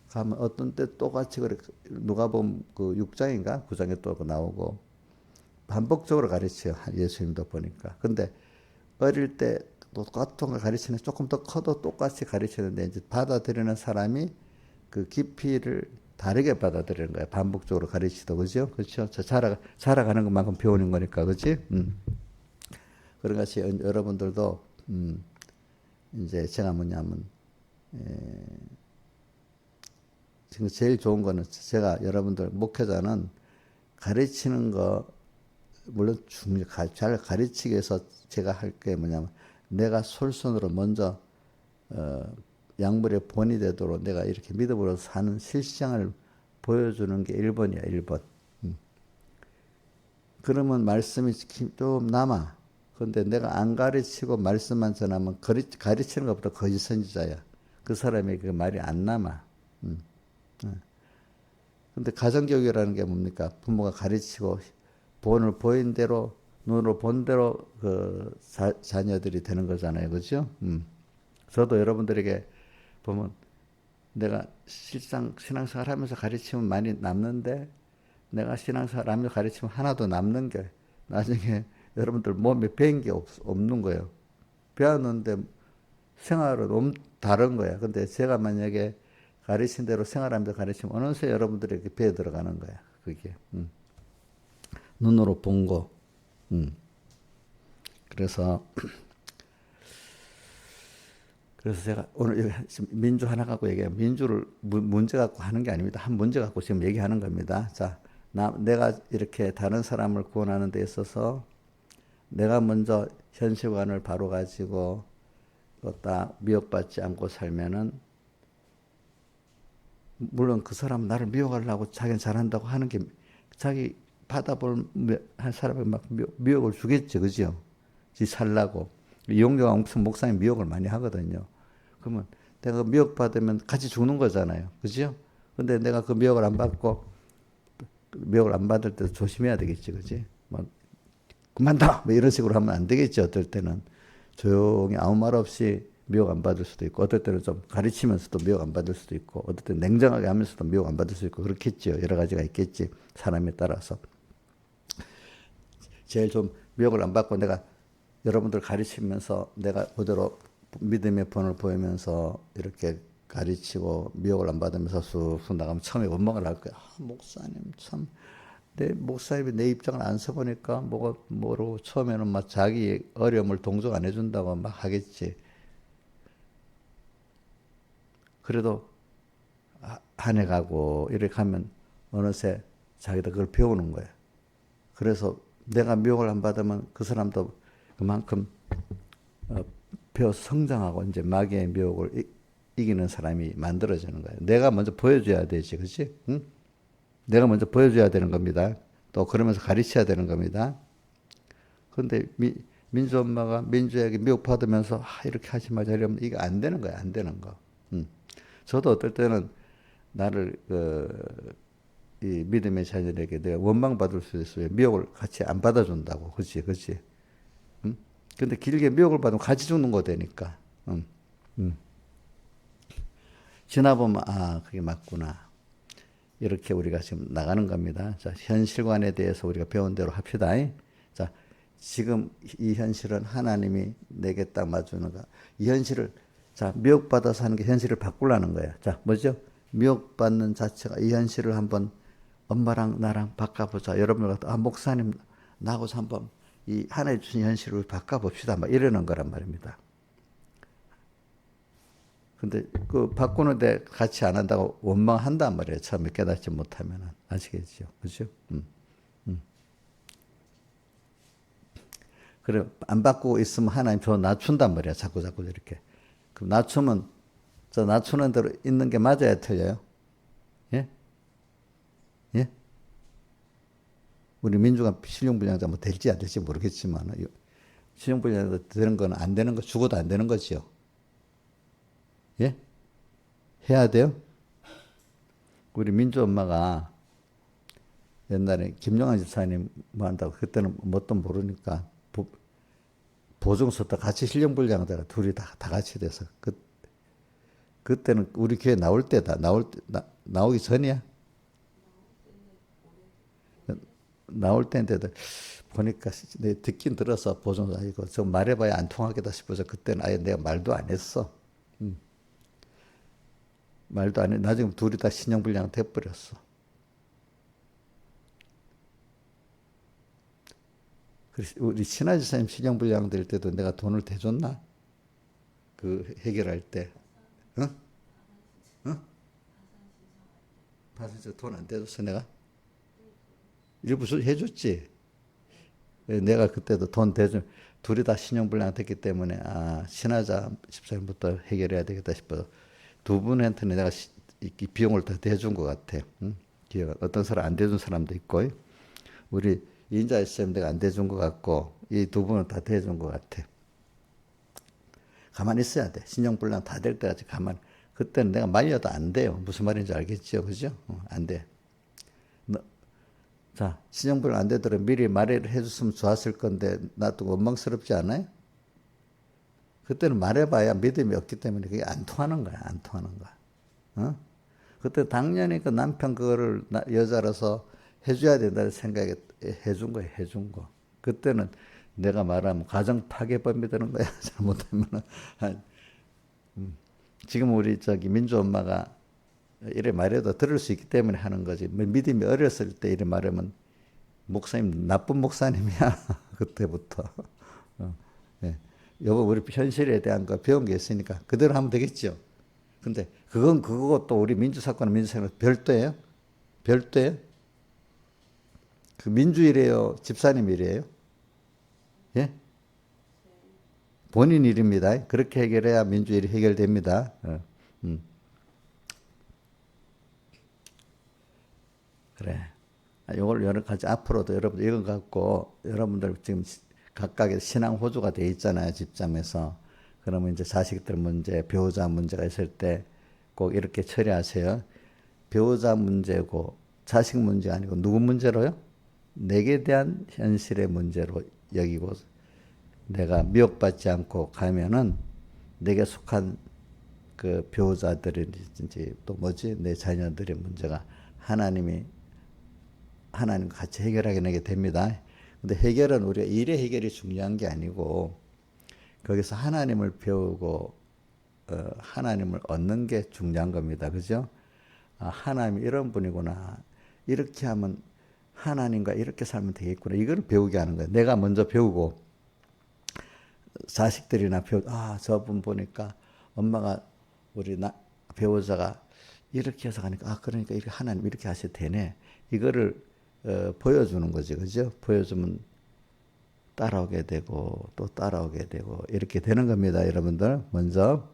가면 어떤 때 똑같이 그래 누가 보면 그 6장인가 9장에 또 나오고 반복적으로 가르쳐요. 예수님도 보니까. 근데 어릴 때 똑같은 걸 가르치는 조금 더 커도 똑같이 가르치는데 이제 받아들이는 사람이 그 깊이를 다르게 받아들이는 거예요. 반복적으로 가르치도 그죠? 그렇죠? 자라가는 것만큼 배우는 거니까 그렇지? 그런 것이 여러분들도 이제 제가 뭐냐면 지금 제일 좋은 거는 제가 여러분들 목회자는 가르치는 거 물론 잘 가르치기 위해서 제가 할 게 뭐냐면 내가 솔선으로 먼저 약물의 본이 되도록 내가 이렇게 믿음으로 사는 실상을 보여주는 게 1번이야 1번. 그러면 말씀이 좀 남아. 그런데 내가 안 가르치고 말씀만 전하면 가르치는 것보다 거짓 선지자야. 그 사람이 그 말이 안 남아. 근데 가정교육이라는 게 뭡니까? 부모가 가르치고 본을 보인 대로 눈으로 본 대로 그 자녀들이 되는 거잖아요. 그죠? 저도 여러분들에게 보면 내가 신앙생활 하면서 가르치면 많이 남는데 내가 신앙생활 하면서 가르치면 하나도 남는 게 나중에 여러분들 몸에 배인 게 없는 거예요. 배웠는데 생활은 다른 거야. 근데 제가 만약에 가르친 대로 생활하면서 가르치면 어느새 여러분들에게 배에 들어가는 거야. 그게. 눈으로 본 거. 그래서 제가 오늘 민주 하나 갖고 얘기해요. 민주를 문제 갖고 하는 게 아닙니다. 한 문제 갖고 지금 얘기하는 겁니다. 자, 내가 이렇게 다른 사람을 구원하는 데 있어서 내가 먼저 현실관을 바로 가지고 딱 미혹받지 않고 살면은 물론 그 사람은 나를 미혹하려고 자기는 잘한다고 하는 게 자기 받아볼 한 사람에 막 미혹을 주겠죠. 그죠? 지 살라고. 이용료가 무슨 목사님 미혹을 많이 하거든요. 그러면 내가 미혹받으면 같이 죽는 거잖아요. 그죠? 근데 내가 그 미혹을 안 받고 미혹을 안 받을 때도 조심해야 되겠지. 그지? 막 그만둬! 뭐 이런 식으로 하면 안 되겠지. 어떨 때는 조용히 아무 말 없이 미혹 안 받을 수도 있고 어떨 때는 좀 가르치면서도 미혹 안 받을 수도 있고 어떨 때는 냉정하게 하면서도 미혹 안 받을 수 있고 그렇겠죠. 여러 가지가 있겠지. 사람에 따라서. 제일 좀 미혹을 안 받고 내가 여러분들 가르치면서 내가 그대로 믿음의 본을 보이면서 이렇게 가르치고 미혹을 안 받으면서 쑥쑥 나가면 처음에 원망을 할 거야. 목사님 참 내 목사님이 내 입장을 안 써보니까 뭐로 처음에는 막 자기 어려움을 동정 안 해준다고 막 하겠지. 그래도 한 해 가고 이렇게 하면 어느새 자기도 그걸 배우는 거야. 그래서 내가 미혹을 안 받으면 그 사람도 그만큼 배워서 성장하고 이제 마귀의 미혹을 이기는 사람이 만들어지는 거예요. 내가 먼저 보여줘야 되지, 그렇지? 응? 내가 먼저 보여줘야 되는 겁니다. 또 그러면서 가르쳐야 되는 겁니다. 그런데 민주 엄마가 민주에게 미혹받으면서 이렇게 하지 말자 이러면 이게 안 되는 거야, 안 되는 거. 저도 어떨 때는 나를 이 믿음의 자녀에게 내가 원망받을 수 있어요. 미혹을 같이 안 받아준다고, 그렇지, 그렇지. 근데 길게 미혹을 받으면 같이 죽는 거 되니까. 지나보면 그게 맞구나. 이렇게 우리가 지금 나가는 겁니다. 자, 현실관에 대해서 우리가 배운 대로 합시다. 자, 지금 이 현실은 하나님이 내게 딱 맞추는 거. 이 현실을 자, 미혹받아서 하는 게 현실을 바꾸려는 거야. 자, 뭐죠? 미혹받는 자체가 이 현실을 한번 엄마랑 나랑 바꿔보자. 여러분들 목사님 나하고서 한번 이 하나님 주신 현실을 바꿔봅시다. 막 이러는 거란 말입니다. 근데 그 바꾸는데 같이 안 한다고 원망한단 말이에요. 처음에 깨닫지 못하면. 아시겠죠? 그죠? 그래, 안 바꾸고 있으면 하나님 저 낮춘단 말이야. 자꾸 이렇게. 그럼 낮추면 저 낮추는 대로 있는 게 맞아야 틀려요? 예? 예? 우리 민주가 실용불량자 뭐 될지 안 될지 모르겠지만 실용불량자 되는 건 안 되는 거 죽어도 안 되는 거지요. 예? 해야 돼요? 우리 민주 엄마가 옛날에 김영환 집사님 뭐 한다고 그때는 뭣도 모르니까 보증섰다 같이 신령불량자가 둘이 다 같이 돼서 그때는 우리 교회 나올 때다. 나오기 전이야. 나올 때인데도 보니까 내 듣긴 들어서 보증서 이거 저 말해봐야 안 통하겠다 싶어서 그때는 아예 내가 말도 안 했어. 말도 안 해. 나중에 둘이 다 신령불량 돼버렸어. 그래서 우리 신하지사님 신령불량 될 때도 내가 돈을 대줬나? 그 해결할 때. 어? 어? 파선저 돈안 대줬어 내가? 일부 해줬지. 내가 그때도 돈 대준 둘이 다 신용불량 됐기 때문에 신하자 집사님부터 해결해야 되겠다 싶어서 두 분한테는 내가 이 비용을 다 대준 것 같아. 응? 어떤 사람 안 대준 사람도 있고 우리 인자 집사님 내가 안 대준 것 같고 이 두 분은 다 대준 것 같아. 가만히 있어야 돼. 신용불량 다 될 때까지 가만. 그때는 내가 말려도 안 돼요. 무슨 말인지 알겠죠, 그죠? 안 돼. 자, 신용불량 안 되더라도 미리 말을 해줬으면 좋았을 건데 나도 원망스럽지 않아요? 그때는 말해봐야 믿음이 없기 때문에 그게 안 통하는 거야, 안 통하는 거야. 어? 그때 당연히 그 남편 그거를 여자라서 해줘야 된다는 생각에 해준 거야, 해준 거. 그때는 내가 말하면 가정 파괴범이 되는 거야, 잘못하면은. 지금 우리 민주 엄마가 이래 말해도 들을 수 있기 때문에 하는 거지. 믿음이 어렸을 때 이래 말하면 목사님 나쁜 목사님이야. 그때부터. 예. 여보 우리 현실에 대한 거 배운 게 있으니까 그대로 하면 되겠죠. 근데 그건 그거고 또 우리 민주사건은 민주사건 별도예요? 별도예요? 그 민주일이에요? 집사님 일이에요? 예? 본인 일입니다. 그렇게 해결해야 민주일이 해결됩니다. 그래. 이걸 여러 가지 앞으로도 여러분 이거 갖고 여러분들 지금 각각의 신앙 호주가 돼 있잖아요. 집장에서. 그러면 이제 자식들 문제, 배우자 문제가 있을 때 꼭 이렇게 처리하세요. 배우자 문제고 자식 문제 아니고 누구 문제로요? 내게 대한 현실의 문제로 여기고 내가 미혹받지 않고 가면은 내게 속한 그 배우자들이든지 또 뭐지 내 자녀들의 문제가 하나님과 같이 해결하게 됩니다. 근데 해결은 우리가 일의 해결이 중요한 게 아니고 거기서 하나님을 배우고 하나님을 얻는 게 중요한 겁니다. 그죠? 하나님이 이런 분이구나. 이렇게 하면 하나님과 이렇게 살면 되겠구나. 이걸 배우게 하는 거예요. 내가 먼저 배우고 자식들이나 저분 보니까 엄마가 우리 배우자가 이렇게 해서 가니까 그러니까 이렇게 하나님 이렇게 하셔도 되네. 이거를 보여주는 거지, 그죠? 보여주면 따라오게 되고 또 따라오게 되고 이렇게 되는 겁니다, 여러분들. 먼저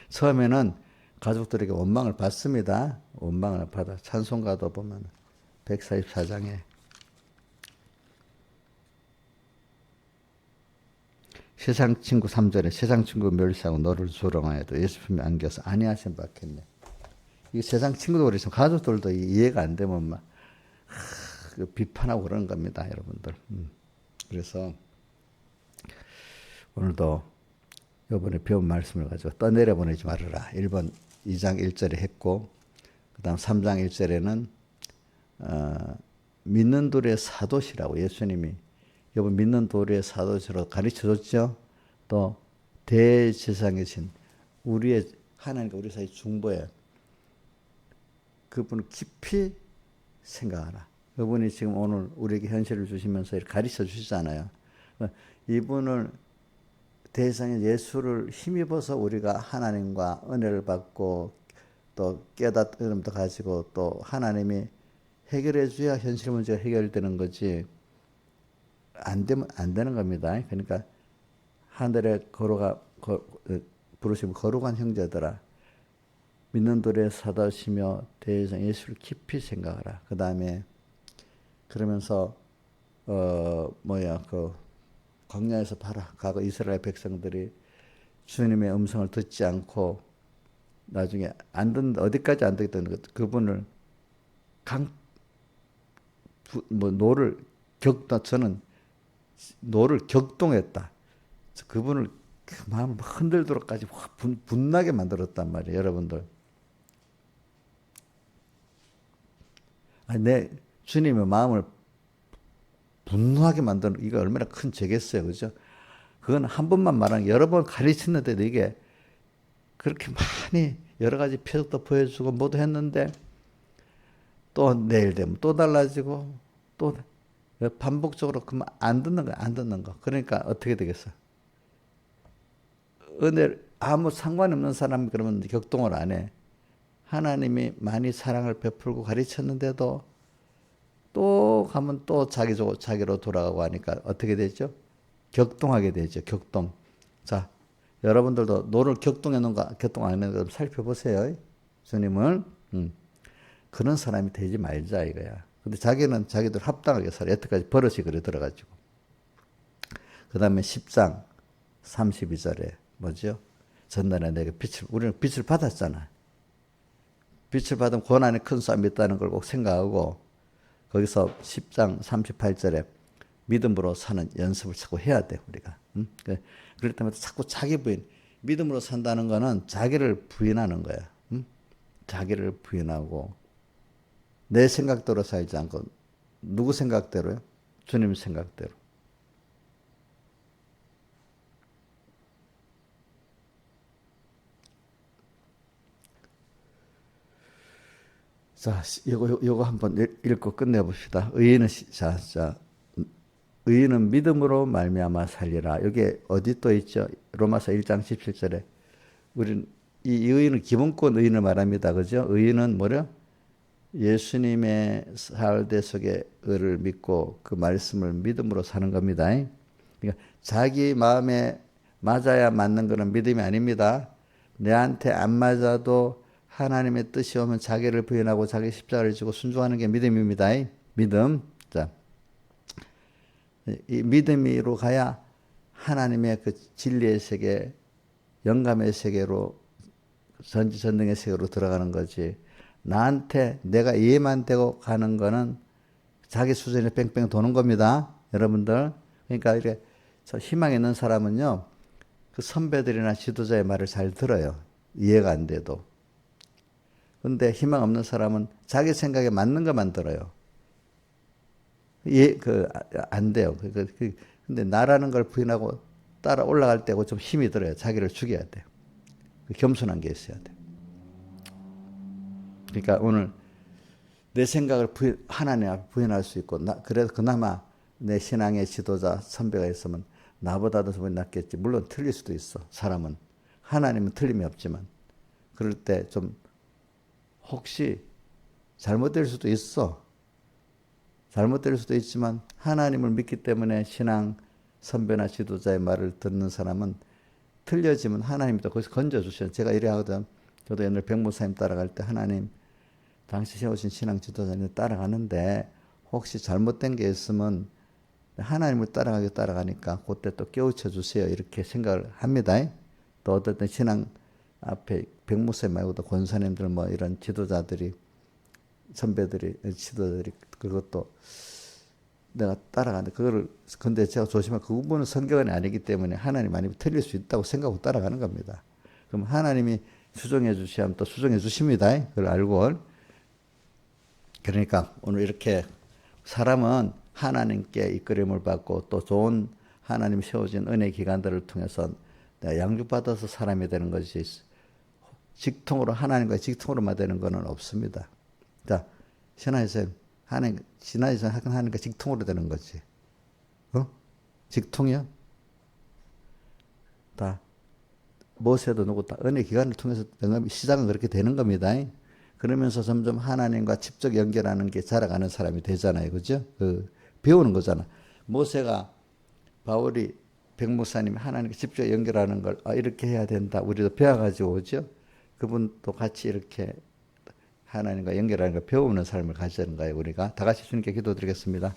처음에는 가족들에게 원망을 받습니다. 원망을 받아. 찬송가도 보면 144장에 세상 친구 3절에 세상 친구 멸시하고 너를 조롱하여도 예수님이 안겨서 아니하신 받겠네. 이 세상 친구도 있으면 가족들도 이해가 안 되면 막 비판하고 그러는 겁니다, 여러분들. 그래서 오늘도 이번에 배운 말씀을 가지고 떠내려 보내지 말아라. 1번 2장 1절에 했고 그 다음 3장 1절에는 믿는 돌의 사도시라고 예수님이 여러분 믿는 돌의 사도시로 가르쳐줬죠. 또 대제사장이신 우리의 하나님과 우리 사이 중보에 그분을 깊이 생각하라. 그분이 지금 오늘 우리에게 현실을 주시면서 가르쳐 주시잖아요. 이분을 대상의 예수를 힘입어서 우리가 하나님과 은혜를 받고 또 깨닫음도 가지고 또 하나님이 해결해 줘야 현실 문제가 해결되는 거지 안 되면 안 되는 겁니다. 그러니까 하늘에 부르시면 거룩한 형제들아 믿는 돌에 사다시며 대상 예수를 깊이 생각하라. 그 다음에 그러면서 광야에서 봐라. 과거 이스라엘 백성들이 주님의 음성을 듣지 않고 나중에 안 듣는다. 어디까지 안 듣겠다는 것. 그분을 저는 노를 격동했다. 그분을 그 마음 흔들도록까지 확 분나게 만들었단 말이에요, 여러분들. 아니, 내 주님의 마음을 분노하게 만드는 이거 얼마나 큰 죄겠어요, 그죠? 그건 한 번만 말하는 여러 번 가르쳤는데도 이게 그렇게 많이 여러 가지 표적도 보여주고 모두 했는데 또 내일 되면 또 달라지고 또 반복적으로 그만 안 듣는 거야, 안 듣는 거. 그러니까 어떻게 되겠어? 은혜 아무 상관이 없는 사람이 그러면 격동을 안 해. 하나님이 많이 사랑을 베풀고 가르쳤는데도 또 가면 또 자기로 돌아가고 하니까 어떻게 되죠? 격동하게 되죠. 격동. 자, 여러분들도 너를 격동했는가, 격동 안 했는가 좀 살펴보세요. 주님을. 그런 사람이 되지 말자 이거야. 근데 자기는 자기들 합당하게 살아. 여태까지 버릇이 그래 들어가지고. 그 다음에 10장 32절에 뭐죠? 전날에 내가 우리는 빛을 받았잖아. 빛을 받은 고난의 큰 싸움이 있다는 걸 꼭 생각하고 거기서 10장 38절에 믿음으로 사는 연습을 자꾸 해야 돼 우리가. 그럴 때마다 자꾸 자기 부인. 믿음으로 산다는 거는 자기를 부인하는 거야. 자기를 부인하고 내 생각대로 살지 않고 누구 생각대로요? 주님 생각대로. 자, 요거 한번 읽고 끝내봅시다. 의인은 믿음으로 말미암아 살리라. 여기 어디 또 있죠? 로마서 1장 17절에 우리는 이 의인은 기본권 의인을 말합니다. 그죠? 의인은 뭐래? 예수님의 사활대 속의 의를 믿고 그 말씀을 믿음으로 사는 겁니다. 그러니까 자기 마음에 맞아야 맞는 것은 믿음이 아닙니다. 내한테 안 맞아도 하나님의 뜻이 오면 자기를 부인하고 자기 십자가를 지고 순종하는 게 믿음입니다. 믿음. 자, 이 믿음으로 가야 하나님의 그 진리의 세계, 영감의 세계로 전지전능의 세계로 들어가는 거지. 나한테 내가 이해만 되고 가는 거는 자기 수준에 뺑뺑 도는 겁니다. 여러분들. 그러니까 이렇게 희망 있는 사람은요. 그 선배들이나 지도자의 말을 잘 들어요. 이해가 안 돼도. 근데 희망 없는 사람은 자기 생각에 맞는 것만 들어요. 안 돼요. 근데 나라는 걸 부인하고 따라 올라갈 때고 좀 힘이 들어요. 자기를 죽여야 돼요. 겸손한 게 있어야 돼요. 그러니까 오늘 내 생각을 하나님 앞에 부인할 수 있고, 그래도 그나마 내 신앙의 지도자, 선배가 있으면 나보다도 좀 낫겠지. 물론 틀릴 수도 있어. 사람은. 하나님은 틀림이 없지만. 그럴 때 좀 혹시 잘못될 수도 있어. 잘못될 수도 있지만 하나님을 믿기 때문에 신앙 선배나 지도자의 말을 듣는 사람은 틀려지면 하나님이 또 거기서 건져주셔요. 제가 이래 하거든. 저도 옛날 백목사님 따라갈 때 하나님 당시 세우신 신앙 지도자님 따라가는데 혹시 잘못된 게 있으면 하나님을 따라가니까 그때 또 깨우쳐 주세요. 이렇게 생각을 합니다. 또 어떤 신앙 앞에 백목사님 말고도 권사님들 뭐 이런 지도자들이 선배들이 지도자들이 그것도 내가 따라가는데 그거를 근데 제가 조심하면 그 부분은 성경이 아니기 때문에 하나님 아니면 틀릴 수 있다고 생각하고 따라가는 겁니다. 그럼 하나님이 수정해 주시면 또 수정해 주십니다. 그걸 알고. 그러니까 오늘 이렇게 사람은 하나님께 이끌림을 받고 또 좋은 하나님 세워진 은혜 기관들을 통해서 내가 양육받아서 사람이 되는 것이 직통으로 하나님과 직통으로만 되는 것은 없습니다. 자, 신하에서 신하에서 하나님과 직통으로 되는 거지. 직통이요? 다 모세도 누구 다 은혜 기간을 통해서 시작은 그렇게 되는 겁니다. 그러면서 점점 하나님과 직접 연결하는 게 자라가는 사람이 되잖아요. 그죠? 배우는 거잖아. 모세가 바울이 백목사님이 하나님과 직접 연결하는 걸 이렇게 해야 된다. 우리도 배워가지고 오죠. 그분도 같이 이렇게 하나님과 연결하는 걸 배우는 삶을 가지는 거예요. 우리가 다 같이 주님께 기도드리겠습니다.